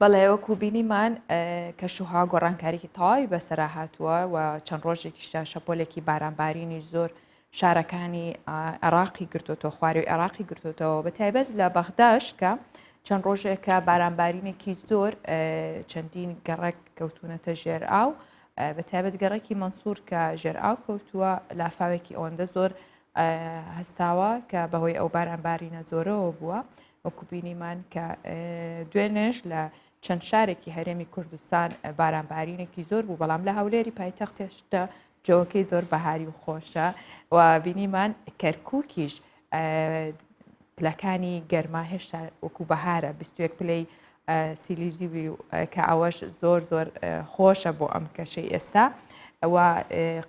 بەڵێ وەکو بینیمان کەشوها گۆڕانکاریی تەواوی بەسەرا هاتووە و چەند ڕۆژێکیشدا شەپۆلێکی بارانبارینی زۆر شارەکانی عێراقی گرتوتەوە خواری و عێراقی گرتوتەوە بە تایبەت لە بەغداش کە چەند ڕۆژێکە بارانبارینێکی زۆر چەندین گەڕێک کەوتونەتە ژێر ئاو بە تایبەت گەڕێکی مەنسوور کە ژێر ئاو کەوتووە لافاوێکی ئەوەندە زۆر هەستاوە کە بەهۆی ئەو بارانبارینە زۆرەوە بووە وەکو بینیمان کە دوێنێش لە چەند شارێکی هەرێمی کوردستان بارانبارینێکی زۆر بوو بەڵام لە هەولێری پایتەختێشتە جۆکەی زۆر بەهاری و خۆشە و بینیمان کەرکووکیش پلەکانی گەرما هێشتا وەکو بەهارە 21 پلەی سیلیژی کە ئەوەش زۆر زۆر خۆشە بۆ ئەم کەشەی ئێستا ئەوە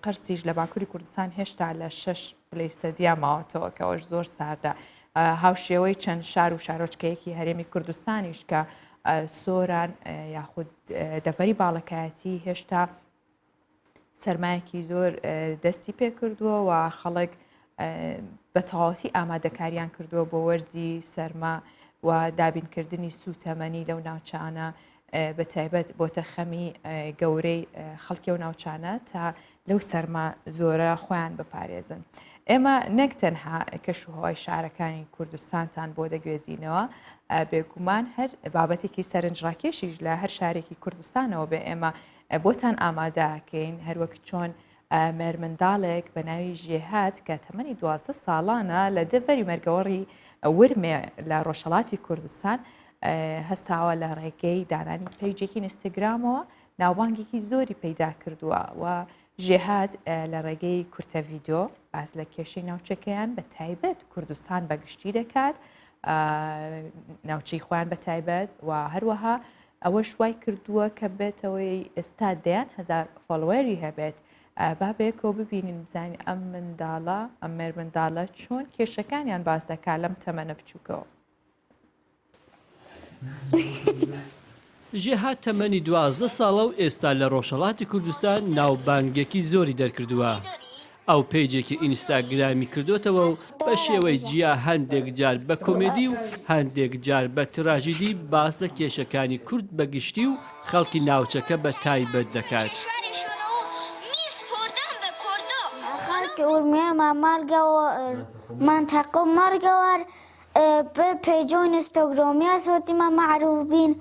قرسیش لە باکووری کوردستان هێشتا لە 6 پلەی سەدیا ماوەتەوە کە ئەوەش زۆر ساردە هاوشێوەی چەند شار و شارۆچکەیەکی هەرێمی کوردستانیش کە سۆران یاخود دەڤەری باڵەکایەتی هێشتا سەرمایەکی زۆر دەستی پێ کردووە و خەڵک بە تەواوەتی ئامادەکاریان کردووە بۆ وەرزی سەرما و دابینکردنی سوتەمەنی لەو ناوچانە بە تایبەت بۆتە خەمی گەورەی خەڵکی و ناوچانە تا لەو سەرما زۆرە خۆیان بپارێزن. ئێمە نەک تەنها کەشوهەوای شارەکانی کوردستانتان بۆ دەگوێزینەوە بێگومان هەر بابەتێکی سەرنجڕاکێشیش لە هەر شارێکی کوردستانەوە بێ ئێمە بۆتان ئامادەکەین هەروەک چۆن مەرمنداڵێک بە ناوی ژێهات کە تەمەنی 12 ساڵانە لە دەڤەری مەرگەوەڕی ورمێ لە ڕۆژهەڵاتی کوردستان هەستاوە لە ڕێگەی دانانی پەیجێکی ئینستاگرامەوە ناوبانگێکی زۆری پەیدا کردووە و ژێهات لە ڕێگەی کورتە ڤیدۆ باز لە کێشەی ناوچەکەیان بە تایبەت کوردستان بەگشتی دەکات ناوچەی خۆیان بە تایبەت و هەروەها ئەوە شوای کردووە کە بێتەوەی ئێستا 10,000 فۆلۆوەری هەبێت بابێکەوە ببینین بزانین ئەم منداڵە ئەم مێرمنداڵە چۆن کێشەکانیان باز دەکات لەم تەمەنە بچووکەوە. ژێهات تەمەنی 12 ساڵە و ئێستا لە ڕۆژهەڵاتی کوردستان ناوبانگێکی زۆری دەرکردووە. ئەو پێیجێکی ئینستاگرامی کردوتەوە و بە شێوەی جیا هەندێک جار بە کۆمێدی و هەندێک جار بە تراژیدی باس لە کێشەکانی کورد بەگشتی و خەڵکی ناوچەکە بە تایبەت دەکات. خەڵکی ورمێمە مەرگەوە منتەقە مەرگەوەر بە پێیجە و ئینستاگرامی سوتیمە معروفین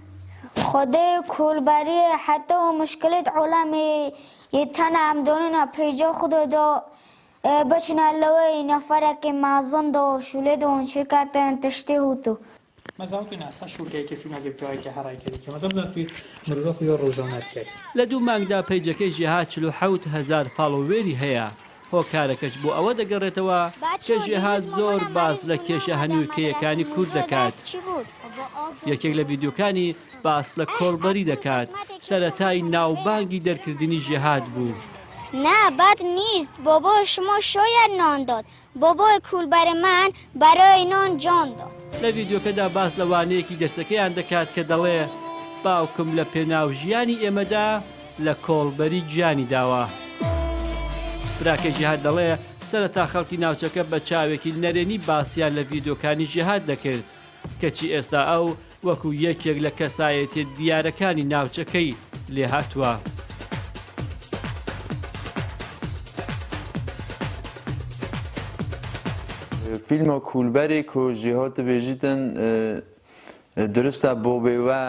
خدای کولبری حتی و مشکلات عالمی یتنه هم دونینا پیجا خود دا بچنه لوی نفره که مازن دا شوله دا اون شکت تشتی هوتو مثلا که نه شوله که فیلم اگه بیایی که هرای کردی که مثلا توی مرور خوی روزانت کرد لە دوو مانگدا پەیجەکەی ژێهات 47,000 فاڵۆوێری هەیە هۆکارەکەش بۆ ئەوە دەگەڕێتەوە کە ژێهات زۆر باس لە کێشە هەنوورکەیەکانی کورد دەکات. یەکێک لە ڤیدیۆکانی باس لە کۆڵبەری دەکات سەرەتای ناوبانگی دەرکردنی ژێهات بوو. نه بد نیست بابا شما شاید نان داد بابا کولبر من برای نان جان داد. لە ڤیدیۆکەدا باس لە وانەیەکی دەسەکەیان دەکات کە دەڵێ باوکم لە پێناو ژیانی ئێمەدا لە کۆڵبەری گیانی داوە. براکەی ژێهات دەڵێ سەرەتا خەڵکی ناوچەکە بە چاوێکی نەرێنی باسییان لە ڤیدیۆکانی ژێهات دەکرد کەچی ئێستا ئەو وەکو یەکێک لە کەسایەتی دیارەکانی ناوچەکەی لێ هاتووە. فیلما کولبەری کۆ ژێهات دەبێژیتن درستە بۆ بێوە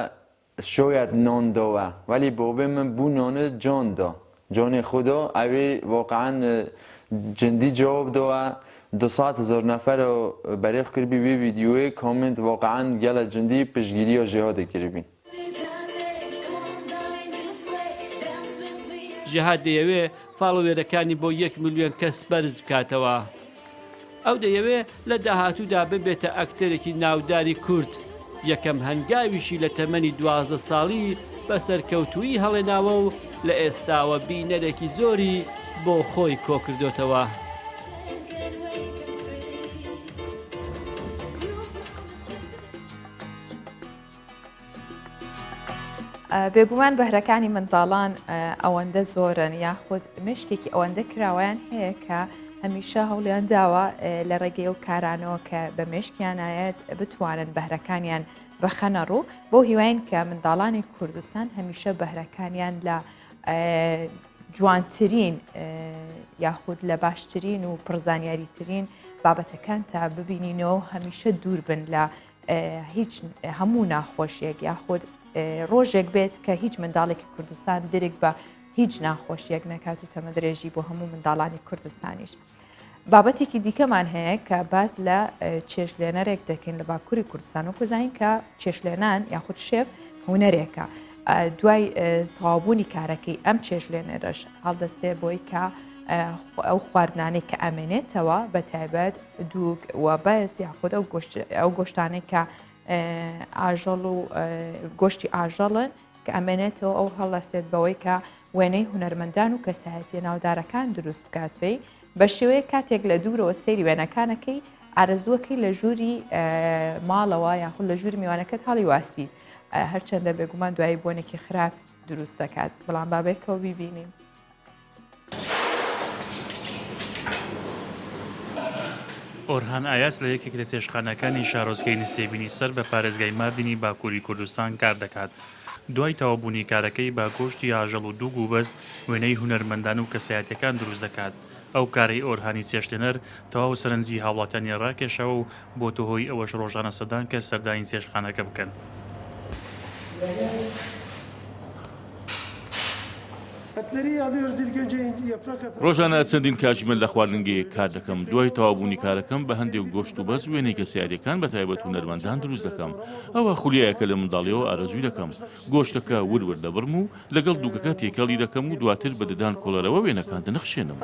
شاید نان داوە ولی بۆ بێ من بوو نانە جان دا جان خدا ئەوێ واقعا جندی جواب داوە 200,000 نفر رو برای کربی وی ویدیوی کامنت واقعا گل جندی پشگیری یا جهاد کربین. ژێهات دەیەوێ فاڵۆوێرەکانی بۆ 1 ملیۆن کەس بەرز بکاتەوە. ئەو دەیەوێ لە داهاتوودا ببێتە ئەکتەرێکی ناوداری کورد یەکەم هەنگاویشی لە تەمەنی 12 ساڵی بەسەر کەوتووی هەڵێناوە و لە ئێستاوە بینەرێکی زۆری بۆ خۆی کۆکردوتەوە. بێگومان بەهرەکانی منداڵان ئەوەندە زۆرن یاخود مشتێکی ئەوەندە کراوەیان هەیە کە هەمیشە هەوڵیان داوە لە ڕێگەی و کارانەوە کە بە مشکیان ئاەت بتوانن بەهرەکانیان بخەنە ڕوو بۆ هیواین کە منداڵانی کوردستان هەمیشە بەهرەکانیان لە جوانترین یاخود لە باشترین و پرزانیاریترین بابەتەکان تا ببینینەوە هەمیشە دوور بن لە هیچ هەموو ناخۆشیێک یاخود ڕۆژێک بێت کە هیچ منداڵێکی کوردستان درێک بە هیچ ناخۆشیەک نەکات و تەمەدرێژی بۆ هەموو منداڵانی کوردستانیش. بابەتێکی دیکەمان هەیە کە باز لە چێشلێنەرێک دەکەین لە باکووری کوردستان و کوزانین کە چێشلێنان یاخود شێف هوەرێکە. دوای تەوابوونی کارەکەی ئەم چێشلێنەرەش هەڵدەستێ بۆی کە ئەو خواردنانەی کە ئەمێنێتەوە بە تایبەت دووگ و بەس یاخود ئەو گۆشتانەی کە ئاژەڵ و گۆشتی ئاژەڵن کە ئەمێنێتەوە ئەو هەڵدەستێت بەوەی کە وێنەی هونەرمەندان و کەسایەتیە ناودارەکان دروست بکات پێی بە شێوەیە کاتێک لە دوورەوە سەیری وێنەکانەکەی ئارەزووەکەی لە ژووری ماڵەوە یاخود لە ژووری میوانەکەت هەڵی واسی هەرچەندە بێگومان دوایی بۆنێکی خراپ دروست دەکات بەڵام بابێکەوە بیبینیم. ئۆرهان ئایاس لە یەکێک لە چێشتخانەکانی شارۆچکەی نسێبینی سەر بە پارێزگای ماردنی باکووری کوردستان کار دەکات. دوای تەوابوونی کارەکەی با گۆشتی ئاژەڵ و دووگ و بەس وێنەی هونەرمەندان و کەسایەتیەکان دروست دەکات. ئەو کارەی ئۆرهانی چێشتێنەر تەواو سەرنجی هاوڵاتیانی ڕاکێشەوە و بۆتە هۆی ئەوەش ڕۆژانە سەدان کە سەردانی چێشتخانەکە بکەن. ڕۆژانە چەندین کاتی من لە خواردنگەیەک کار دەکەم. دوای تەوابوونی کارەکەم بە هەندێک گۆشت و بەس وێنەی کەسایەتیەکان بە تایبەت هونەرمەندان دروست دەکەم. ئەوە خولیایەکە لە منداڵیەوە ئارەزووی دەکەم. گۆشتەکە ورور دەبڕم و لەگەڵ دووگەکە تێکەڵی دەکەم و دواتر بە ددان کۆڵەرەوە وێنەکان دەنەخشێنم.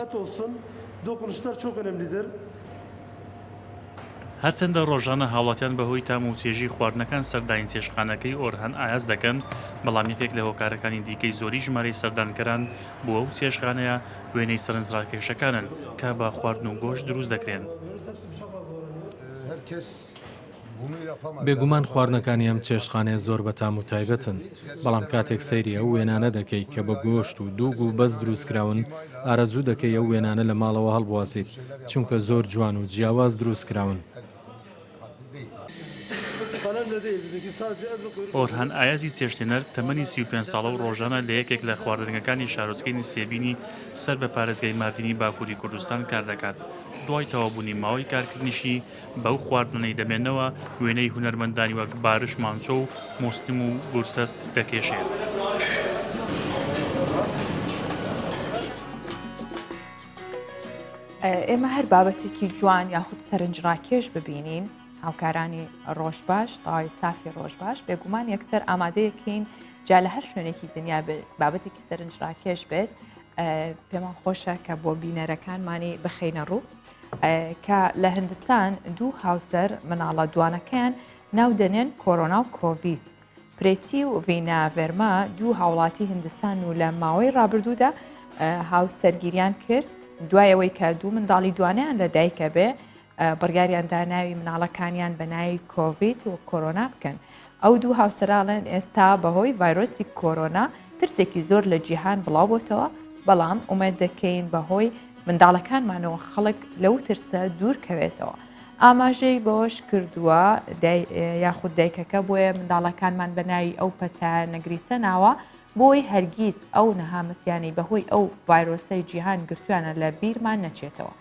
هەرچەندە ڕۆژانە هاوڵاتیان بەهۆی تام و چێژی خواردنەکان سەردانی چێشتخانەکەی ئۆرهان ئایاز دەکەن بەڵام یەکێک لە هۆکارەکانی دیکەی زۆری ژمارەی سەردانکەران بۆ ئەو چێشتخانەیە وێنەی سەرنجڕاکێشەکانن کە با خواردن و گۆشت دروست دەکرێن. بێگومان خواردنەکانی ئەم چێشتخانەیە زۆر بەتام و تایبەتن بەڵام کاتێک سەیری ئەو وێنانە دەکەی کە بە گۆشت و دووگ و بەس دروستکراون ئارەزوو دەکەی ئەو وێنانە لە ماڵەوە هەڵبواسیت چونکە زۆر جوان و جیاواز دروستکراون. ئۆرهان ئایازی چێشتێنەر تەمەنی 35 ساڵە و ڕۆژانە لە یەکێک لە خواردنەکانی شارۆچکەی نسێبینی سەر بە پارێزگای ماردنی باکووری کوردستان کار دەکات. دوای تەوابوونی ماوەی کارکردنیشی بەو خواردنەی دەمێنەوە وێنەی هونەرمەندانی وەک بارش مانچۆ و مۆستم و گورسەست دەکێشێت. ئێمە هەر بابەتێکی جوان یاخود سەرنجڕاکێش ببینین هاوکارانی ڕۆژباش تاوای ستافی ڕۆژباش بێگومان یەکسەر ئامادەیەکەین جا لە هەر شوێنێکی دنیا بابەتێکی سەرنجڕاکێش بێت پێمان خۆشە کە بۆ بینەرەکانمانی بخەینە ڕوو کە لە هندستان دوو هاوسەر مناڵە دوانەکەیان ناو دەنێن کۆرۆنا و کۆڤید. پرێتی و ڤینا ڤێرما دوو هاوڵاتی هندستان و لە ماوەی ڕابردوودا هاوسەرگیریان کرد دوایەوەی کە دوو منداڵی دوانیان لە دایکە بێ بڕیاریاندا ناوی مناڵەکانیان بە ناوی کۆڤید و کۆرۆنا بکەن. ئەو دوو هاوسەراڵێن ئێستا بەهۆی ڤایرۆسی کۆرۆنا ترسێکی زۆر لە جیهان بڵاو بۆتەوە بەڵام ئومێد دەکەین بەهۆی منداڵەکانمانەوە خەڵک لەو ترسە دوورکەوێتەوە. ئاماژەی بۆش کردووە یاخود دایکەکە بۆیە منداڵەکانمان بە ناوی ئەو پەتە نەگریسە ناوە بۆی هەرگیز ئەو نەهامەتیانی بەهۆی ئەو ڤایرۆسەی جیهان گرتویانە لە بیرمان نەچێتەوە.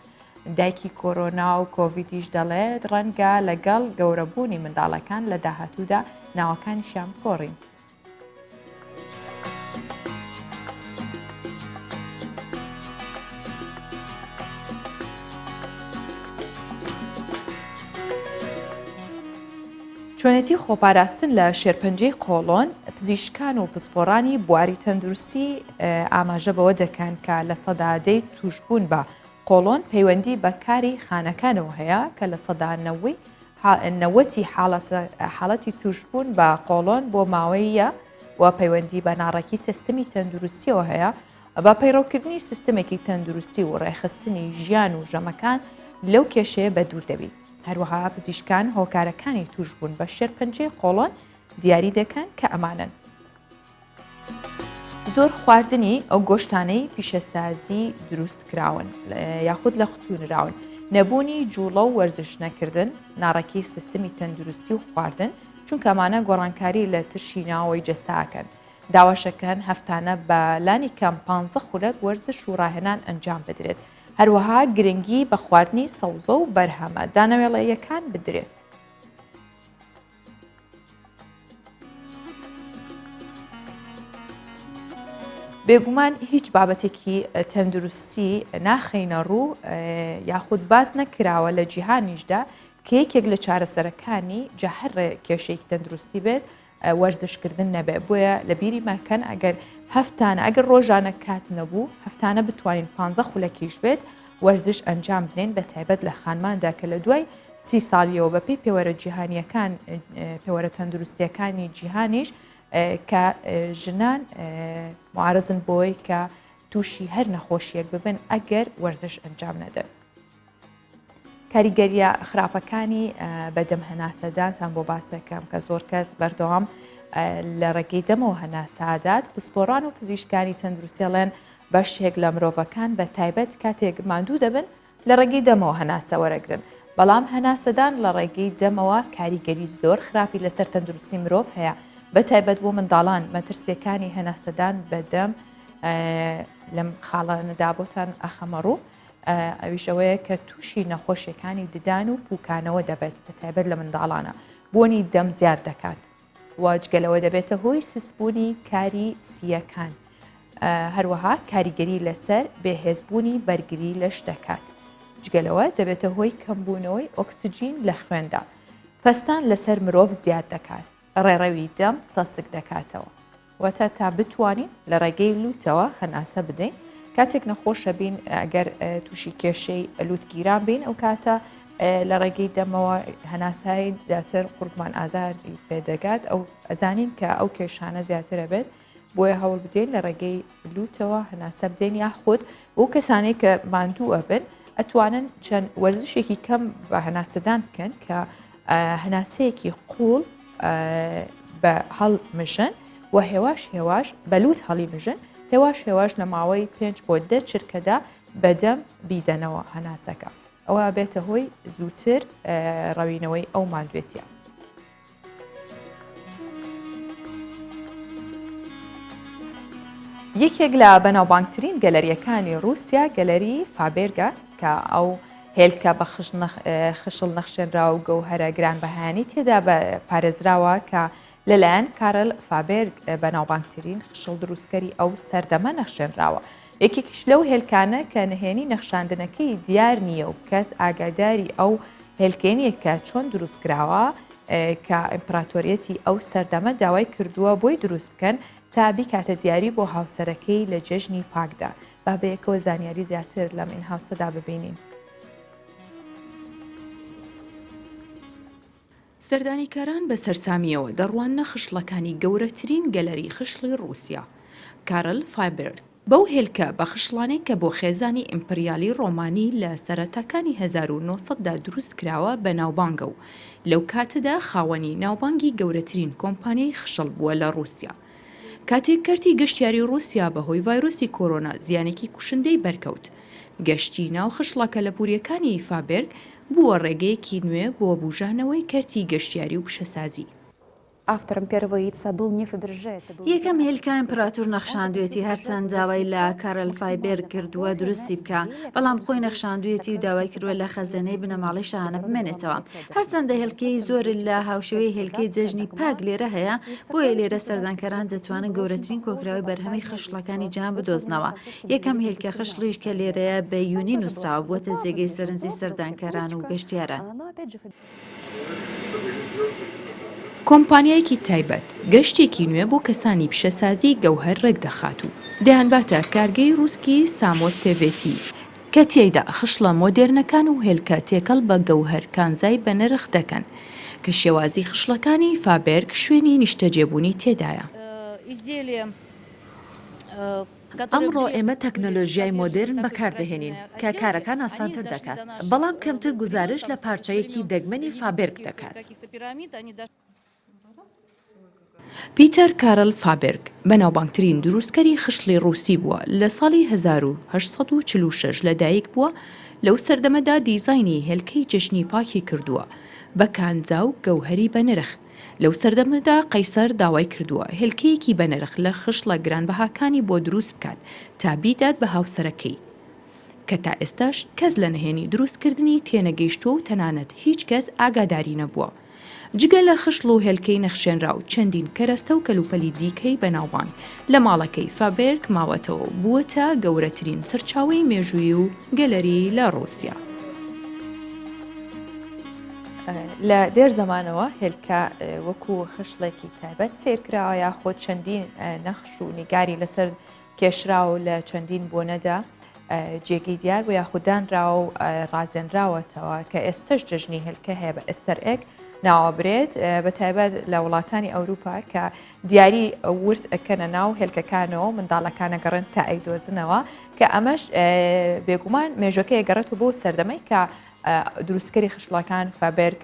دایکی کۆرۆنا و کۆڤیدیش دەڵێت ڕەنگە لەگەڵ گەورەبوونی منداڵەکان لە داهاتوودا ناوەکانیشیان بکۆڕین. چۆنێتی خۆپاراستن لە شێرپەنجەی قۆڵۆن پزیشکان و پسپۆڕانی بواری تەندروستی ئاماژە بەوە دەکەن کە لە سەدادەی توشبوون بە قۆڵۆن پەیوەندی بە کاری خانەکانەوە هەیە کە لە سەدانەوەتی حاڵەتی توشبوون بە قۆڵۆن بۆ ماوەیە و پەیوەندی بە ناڕێکی سیستەمی تەندروستیەوە هەیە بە پەیڕەوکردنی سیستەمێکی تەندروستی و ڕێخستنی ژیان و ژەمەکان لەو کێشەیە بە دوور دەبێت. هەروەها پزیشکان هۆکارەکانی توشبوون بە شێرپەنجەی قۆڵۆن دیاری دەکەن کە ئەمانن. زۆر خواردنی ئەو گۆشتانەی پیشەسازی دروستکراون یاخود لە قوتونراون نەبوونی جوڵە و وەرزش نەکردن ناڕەکی سیستەمی تەندروستی و خواردن چونکە ئەمانە گۆڕانکاری لە ترشی ناوەوەی جەستاکەن. داواشەکەن هەفتانە بە لانی کەم 15 خولەک وەرزش و ڕاهێنان ئەنجام بدرێت. هەروەها گرنگی بە خواردنی سەوزە و بەرهەمە دانەوێڵەیەکان بدرێت. بێگومان هیچ بابەتێکی تەندروستی ناخینە ڕوو یاخود باس نەکراوە لە جیهانیشدا کە یەکێک لە چارەسەرەکانی جا هەر کێشەیەکی تەندروستی بێت وەرزشکردن نەبێت. بۆیە لە بیری ماکەن ئەگەر هەفتانە ئەگەر ڕۆژانە کات نەبوو هەفتانە بتوانین 15 خولەکیش بێت وەرزش ئەنجام بدەین بە تایبەت لە خانماندا کە لە دوای 30 ساڵیەوە بەپێی پێوەرە جیهانیەکان پێوەرە تەندروستیەکانی جیهانیش کە ژنان معارزن بۆی کە تووشی هەر نەخۆشیەک ببن ئەگەر وەرزش ئەنجام نەدەن. کاریگەریە خراپەکانی بەدەم هەناسەدانتان بۆ باسەکەم کە زۆر کەس بەردەوام لە ڕێگەی دەمەوە هەناسادات پسپۆڕان و پزیشکانی تەندروستیڵێن بەشێک لە مرۆڤەکان بە تایبەت کاتێک ماندوو دەبن لە ڕێگەی دەمەوە هەناسە وەرەگرن. بەڵام هەناسەدان لە ڕێگەی دەمەوە کاریگەری زۆر خراپی لەسەر تەندروستی مرۆڤ هەیە بە تایبەت بۆ منداڵان مەترسیەکانی هەناسەدان بەدەم لەم خاڵانەدا بۆتان ئەخەمەڕوو ئەویشەوەیە کە تووشی نەخۆشیەکانی ددان و پوکانەوە دەبێت بە تایبەت لە منداڵانە بۆنی دەم زیاد دەکات واجگەلەوە دەبێتە هۆی سسبوونی کاری سیەکان هەروەها کاریگەری لەسەر بێهێزبوونی بەرگری لەش دەکات جگەلەوە دەبێتە هۆی کەمبوونەوەی ئۆکسجین لە خوێندا پەستان لەسەر مرۆڤ زیاد دەکات ڕێڕەوی دەم تەسک دەکاتەوە واتە تا بتوانین لە ڕێگەی لوتەوە هەناسە بدەین کاتێک نەخۆشە بین ئەگەر تووشی کێشەی لوتگیران بین ئەو کاتە لە ڕێگەی دەمەوە هەناسایی زیاتر قوربان ئازاری پێدەگات ئەو ئەزانین کە ئەو کێشانە زیاترە بێت بۆیە هەوڵ بدەین لە ڕێگەی لوتەوە هەناسە بدەین یاخود بۆ کەسانەی کە ماندووە بن ئەتوانن چەند وەرزشێکی کەم بە هەناسەدان بکەن کە هەناسەیەکی قوڵ بە هەڵمژن و هێواش بەلووت هەڵی بژن هێواش لە ماوەی 5 بۆ 10 چرکەدا بەدەم بیدەنەوە هەناسەکە ئەوە بێتە هۆی زووتر ڕەوینەوەی ئەو ماندوێتیە. یەکێک لە بەناوبانگترین گەلەریەکانی رووسیا گەلەری فابێرگە کە ئەو هێلکە بە خشل نەخشێنرا و گەوهرە گرانبەهانی تێدا بە پارێزراوە کە لەلایەن کارل فابێرگ بەناوبانگترین خشل دروستکەری ئەو سەردەمە نەخشێنراوە. یەکێکیش لەو هێلکانە کە نهێنی نەخشاندنەکەی دیار نییە و کەس ئاگاداری ئەو هێلکێنیە کە چۆن دروستکراوە کە ئیمپراتۆریەتی ئەو سەردەمە داوای کردووە بۆی دروست بکەن تا بیکاتە دیاری بۆ هاوسەرەکەی لە جەژنی پاکدا با بەیەکەوە زانیاری زیاتر لەم ئین هاوسەدا ببینین. سەردانیکاران بە سەرسامیەوە دەڕوانە خشلەکانی گەورەترین گەلەری خشلی رووسیا کارل فایبرگ بەو هێلکە بە خشلانەی کە بۆ خێزانی ئیمپریالی ڕۆمانی لە سەرەتاکانی 1970دا دروست کراوە بە ناوبانگە و لەو کاتەدا خاوەنی ناوبانگی گەورەترین کۆمپانیای خشل بووە لە رووسیا. کاتێک کەرتی گەشتیاری رووسیا بەهۆی ڤایرۆسی کۆرۆنا زیانێکی کوشندەی بەرکەوت گەشتی ناو خشلەکە لە پوریەکانی فابێرگ بووە ڕێگەیەکی نوێ بۆ بوژانەوەی کەرتی گەشتیاری و پیشەسازی. یەکەم هێلکە ئیمپراتۆر نەخشاندوێتی هەرچەند داوای لە کارل فایبێرگ کردووە دروستی بکە بەڵام خۆی نەخشاندوێتی و داوای کردووە لە خەزانەی بنەماڵی شاهانە بمێنێتەوە هەرچەندە هێلکەی زۆر لە هاوشێوەی هێلکەی جەژنی پاک لێرە هەیە بۆیە لێرە سەردانکەران دەتوانن گەورەترین کۆکراوی بەرهەمی خشلەکانی جیهان بدۆزنەوە. یەکەم هێلکە خشلیش کە لێرەیە بە یونی نووسراوە بووەتە جێگەی سەرنجی سەردانکەران و گەشتیاران. کۆمپانیایەکی تایبەت گەشتێکی نوێ بۆ کەسانی پیشەسازی گەوهەر ڕێک دەخات و دەیانباتە کارگەی رووسکی سامۆس تێڤێتی کە تێیدا خشلە مۆدێرنەکان و هێلکە تێکەڵ بە گەوهەر کانزای بە نرخ دەکەن کە شێوازی خشلەکانی فابێرگ شوێنی نیشتەجێبوونی تێدایە. ئەمڕۆ ئێمە تەکنۆلۆژیای مۆدرن بەکاردەهێنین کە کارەکان ئاسانتر دەکات بەڵام کەمتر گزارش لە پارچەیەکی دەگمەنی فابێرگ دەکات. پیتەر کارل فابێرگ بەناوبانگترین دروستکەری خشلی رووسی بووە لە ساڵی 1846 لەدایک بووە لەو سەردەمەدا دیزاینی هێلکەی جەژنی پاکی کردووە بە کانزا و گەوهەری بە نرخ لەو سەردەمەدا قەیسەر داوای کردووە هێلکەیەکی بەنرخ لە خشڵە گرانبەهاکانی بۆ دروست بکات تا بیدات بە هاوسەرەکەی کە تا ئێستاش کەس لە نهێنی دروستکردنی تێنەگەیشتووە و تەنانەت هیچ کەس ئاگاداری نەبووە. جگە لە خشڵ و هێلکەی نەخشێنرا و چەندین کەرەستە و کەلوپەلی دیکەی بەناوبان لە ماڵەکەی فابێرک ماوەتەوە بووەتە گەورەترین سەرچاوی مێژووی و گەلەری لە ڕووسیا. لە دێر زمانەوە هێلکە وەکو خشڵێکی تایبەت سێرکراوە یاخۆ چەندین نەخش و نیگاری لەسەر کێشرا و لە چەندین بۆنەدا جێگەی دیار و یاخوددانراوە و ڕازێنراوەتەوە کە ئێستش جژنی هێلکە هەیە بە ئێستەرئێک ناوەبرێت بە تایبەت لە وڵاتانی ئەوروپا کە دیاری ورد ئەکەنە ناو هێلکەکانەوە منداڵەکانە گەڕن تا ئەیدۆزنەوە کە ئەمەش بێگومان مێژوەکەی گەڕێت و بۆ سەردەمەی کە دروستکەری خشڵەکان فابێرک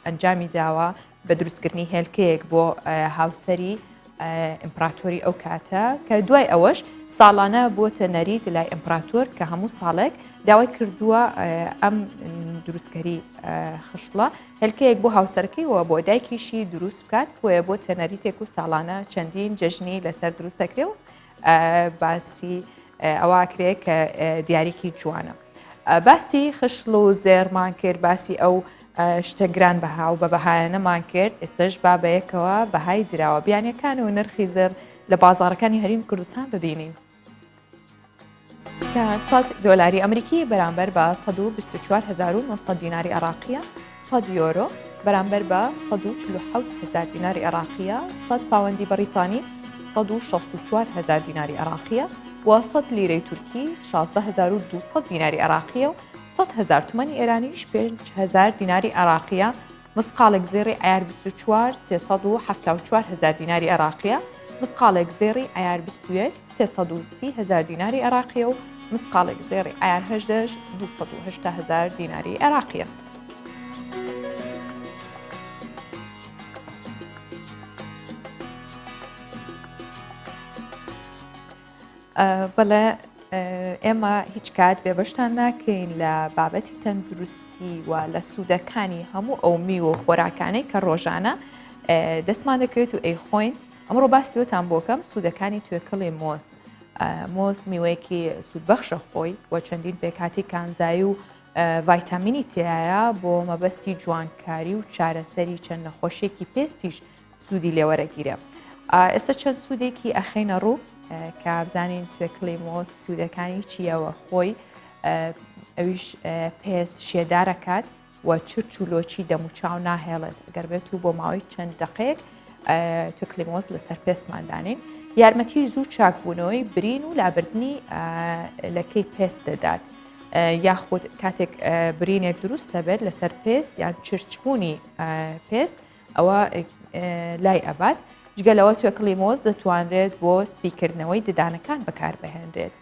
ئەنجامی داوە بە دروستکردنی هێلکەیەک بۆ هاوسەری ئیمپراتۆری ئەو کاتە کە دوای ئەوەش ساڵانە بۆتە نەریت لای ئیمپراتۆر کە هەموو ساڵێک داوای کردووە ئەم دروستکەری خشڵە هێلکەیەک بۆ هاوسەرەکەیەوە بۆ دایکیشی دروست بکات بۆیە بۆ تەنەریتێک و ساڵانە چەندین جەژنی لەسەر دروست دەکرێت و باسی ئەوواکرێت کە دیارێکی جوانە. باسی خشڵ و زێرمان کرد باسی ئەو شتە گران بەها و بە بەهایەنەمان کرد ئێستش با بەیەکەوە بەهای دراوە بیانیەکان و نرخی زێر لە بازاڕەکانی هەریم کوردستان ببینین کە $100 ئەمریکی بەرامبەر بە 124,900 دیناری عێراقیە 100 یۆرۆ بەرامبەر بە 147,000 دیناری عێراقیە 100 پاوەندی بەریتانی 164,000 دیناری عێراقیە و 100 لیرەی تورکی 16,200 دیناری عێراقیە و 100,000 تومانی ئێرانیش 5,000 دیناری عێراقیە مسقالێک زێڕی عیار 24 374,000 دیناری عێراقیە مسقالێک زێڕی عیار 21 330,000 دیناری عێراقیە و مسقالێک زێڕی عیار 18 280,000 دیناری عێراقیە. بەڵێ ئێمە هیچ کات بێبەشتان ناکەین لە بابەتی تەندروستی و لە سوودەکانی هەموو ئەو میوە و خۆراکانەی کە ڕۆژانە دەستمان دەکەوێت و ئەی خۆین ئەمڕۆ باسیەوەتان بۆکەم سوودەکانی توێکەڵی مۆز. مۆز میوەیەکی سوودبەخشە خۆی و چەندین پێکاتی کانزایی و ڤایتامینی تایە بۆ مەبەستی جوانکاری و چارەسەری چەند نەخۆشیێکی پێستیش سوودی لێوەرەگیرە. ئێستا چەند سوودێکی ئەخینە ڕوو کە بزانین توێکڵی مۆز سوودەکانی چیەوە خۆی ئەویش پێست شێدارەکات و چرچ و لۆچی دەموچاو ناهێڵێت ئەگەر بێت و بۆ ماوەی چەند دقەیەک توێکڵی مۆز لەسەر پێستماندانین یارمەتی زوو چاکبوونەوەی برین و لابردنی لەکەی پێست دەدات یاخود کاتێک برینێک دروست دەبێت لەسەر پێست یان چرچبوونی پێست ئەوە لای ئەبات جگەلەوە توێکڵی مۆز دەتوانرێت بۆ سپیکردنەوەی ددانەکان بەکاربهێنرێت.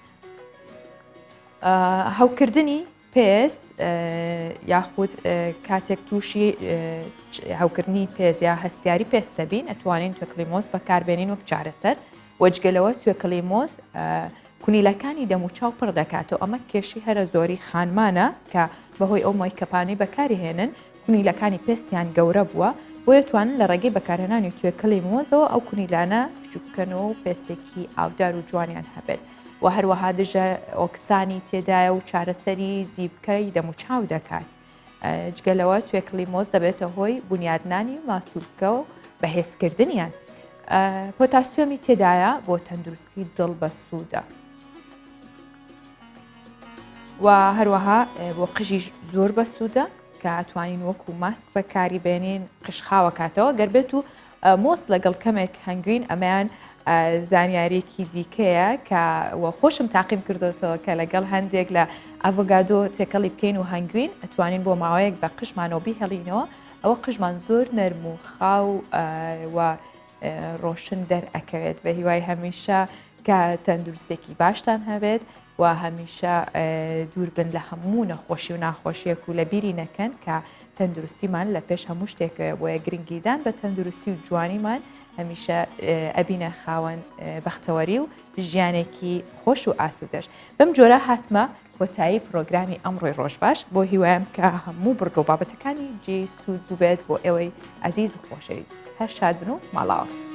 هەوکردنی پێست یاخود کاتێک تووشی هەوکردنی پێست یا هەستیاری پێست دەبین ئەتوانین توێکڵی مۆز بەکاربێنین وەک چارەسەر وەجگەلەوە توێکڵی مۆز کونیلەکانی دەموچاو پڕ دەکاتەوە ئەمە کێشی هەرە زۆری خانمانە کە بەهۆی ئەو مایکەپانەی بەکاری هێنن کونیلەکانی پێستیان گەورە بووە بۆ توانن لە ڕێگەی بەکارهێنانی توێکەڵی مۆزەوە ئەو کونیلانە بچووکەنەوە و پێستێکی ئاودار و جوانیان هەبێت و هەروەها دژە ئۆکسانی تێدایە و چارەسەری زیبکەی دەموچاو دەکات. جگەلەوە توێکڵی مۆز دەبێتە هۆی بنیادنانی ماسوولکە و بەهێزکردنیان. پۆتاسیۆمی تێدایە بۆ تەندروستی دڵ بە سوودە و هەروەها بۆ قژی زۆر بە سوودە کە ئەتوانین وەکو ماسک بەکاری بێنین قشخاوە کاتەوە گەربێت و مۆز لەگەڵ کەمێک هەنگوین ئەمەیان زانیاریەکی دیکەیە کە خۆشم تاقیم کردوەوە کە لەگەڵ هەندێک لە ئەڤۆگادۆ تێکەڵی بکەین و هەنگوین ئەتوانین بۆ ماوەیەک بە قشمانەوە هەڵینەوە ئەوە قژمان زۆر نەرم و خاو و ڕۆشن دەرئەکەوێت بە هیوای هەمیشە کە تەندروستێکی باشتان هەبێت و هەمیشە دوور بن لە هەموو نەخۆشی و ناخۆشیەک و لە بیری نەکەن کە تەندروستیمان لە پێش هەموو شتێکەوە بۆیە گرنگیدان بە تەندروستی و جوانیمان هەمیشە ئەبینە خاوەن بەختەوەری و ژیانێکی خۆش و ئاسوودەش. بەم جۆرە هاتمە کۆتایی پرۆگرامی ئەمڕۆی ڕۆژباش بۆ هیوایم کە هەموو بڕگە و بابەتەکانی جێ سوود ببێت بۆ ئێوەی ئەزیز و خۆشەویست هەر شاد بن و ماڵاوە.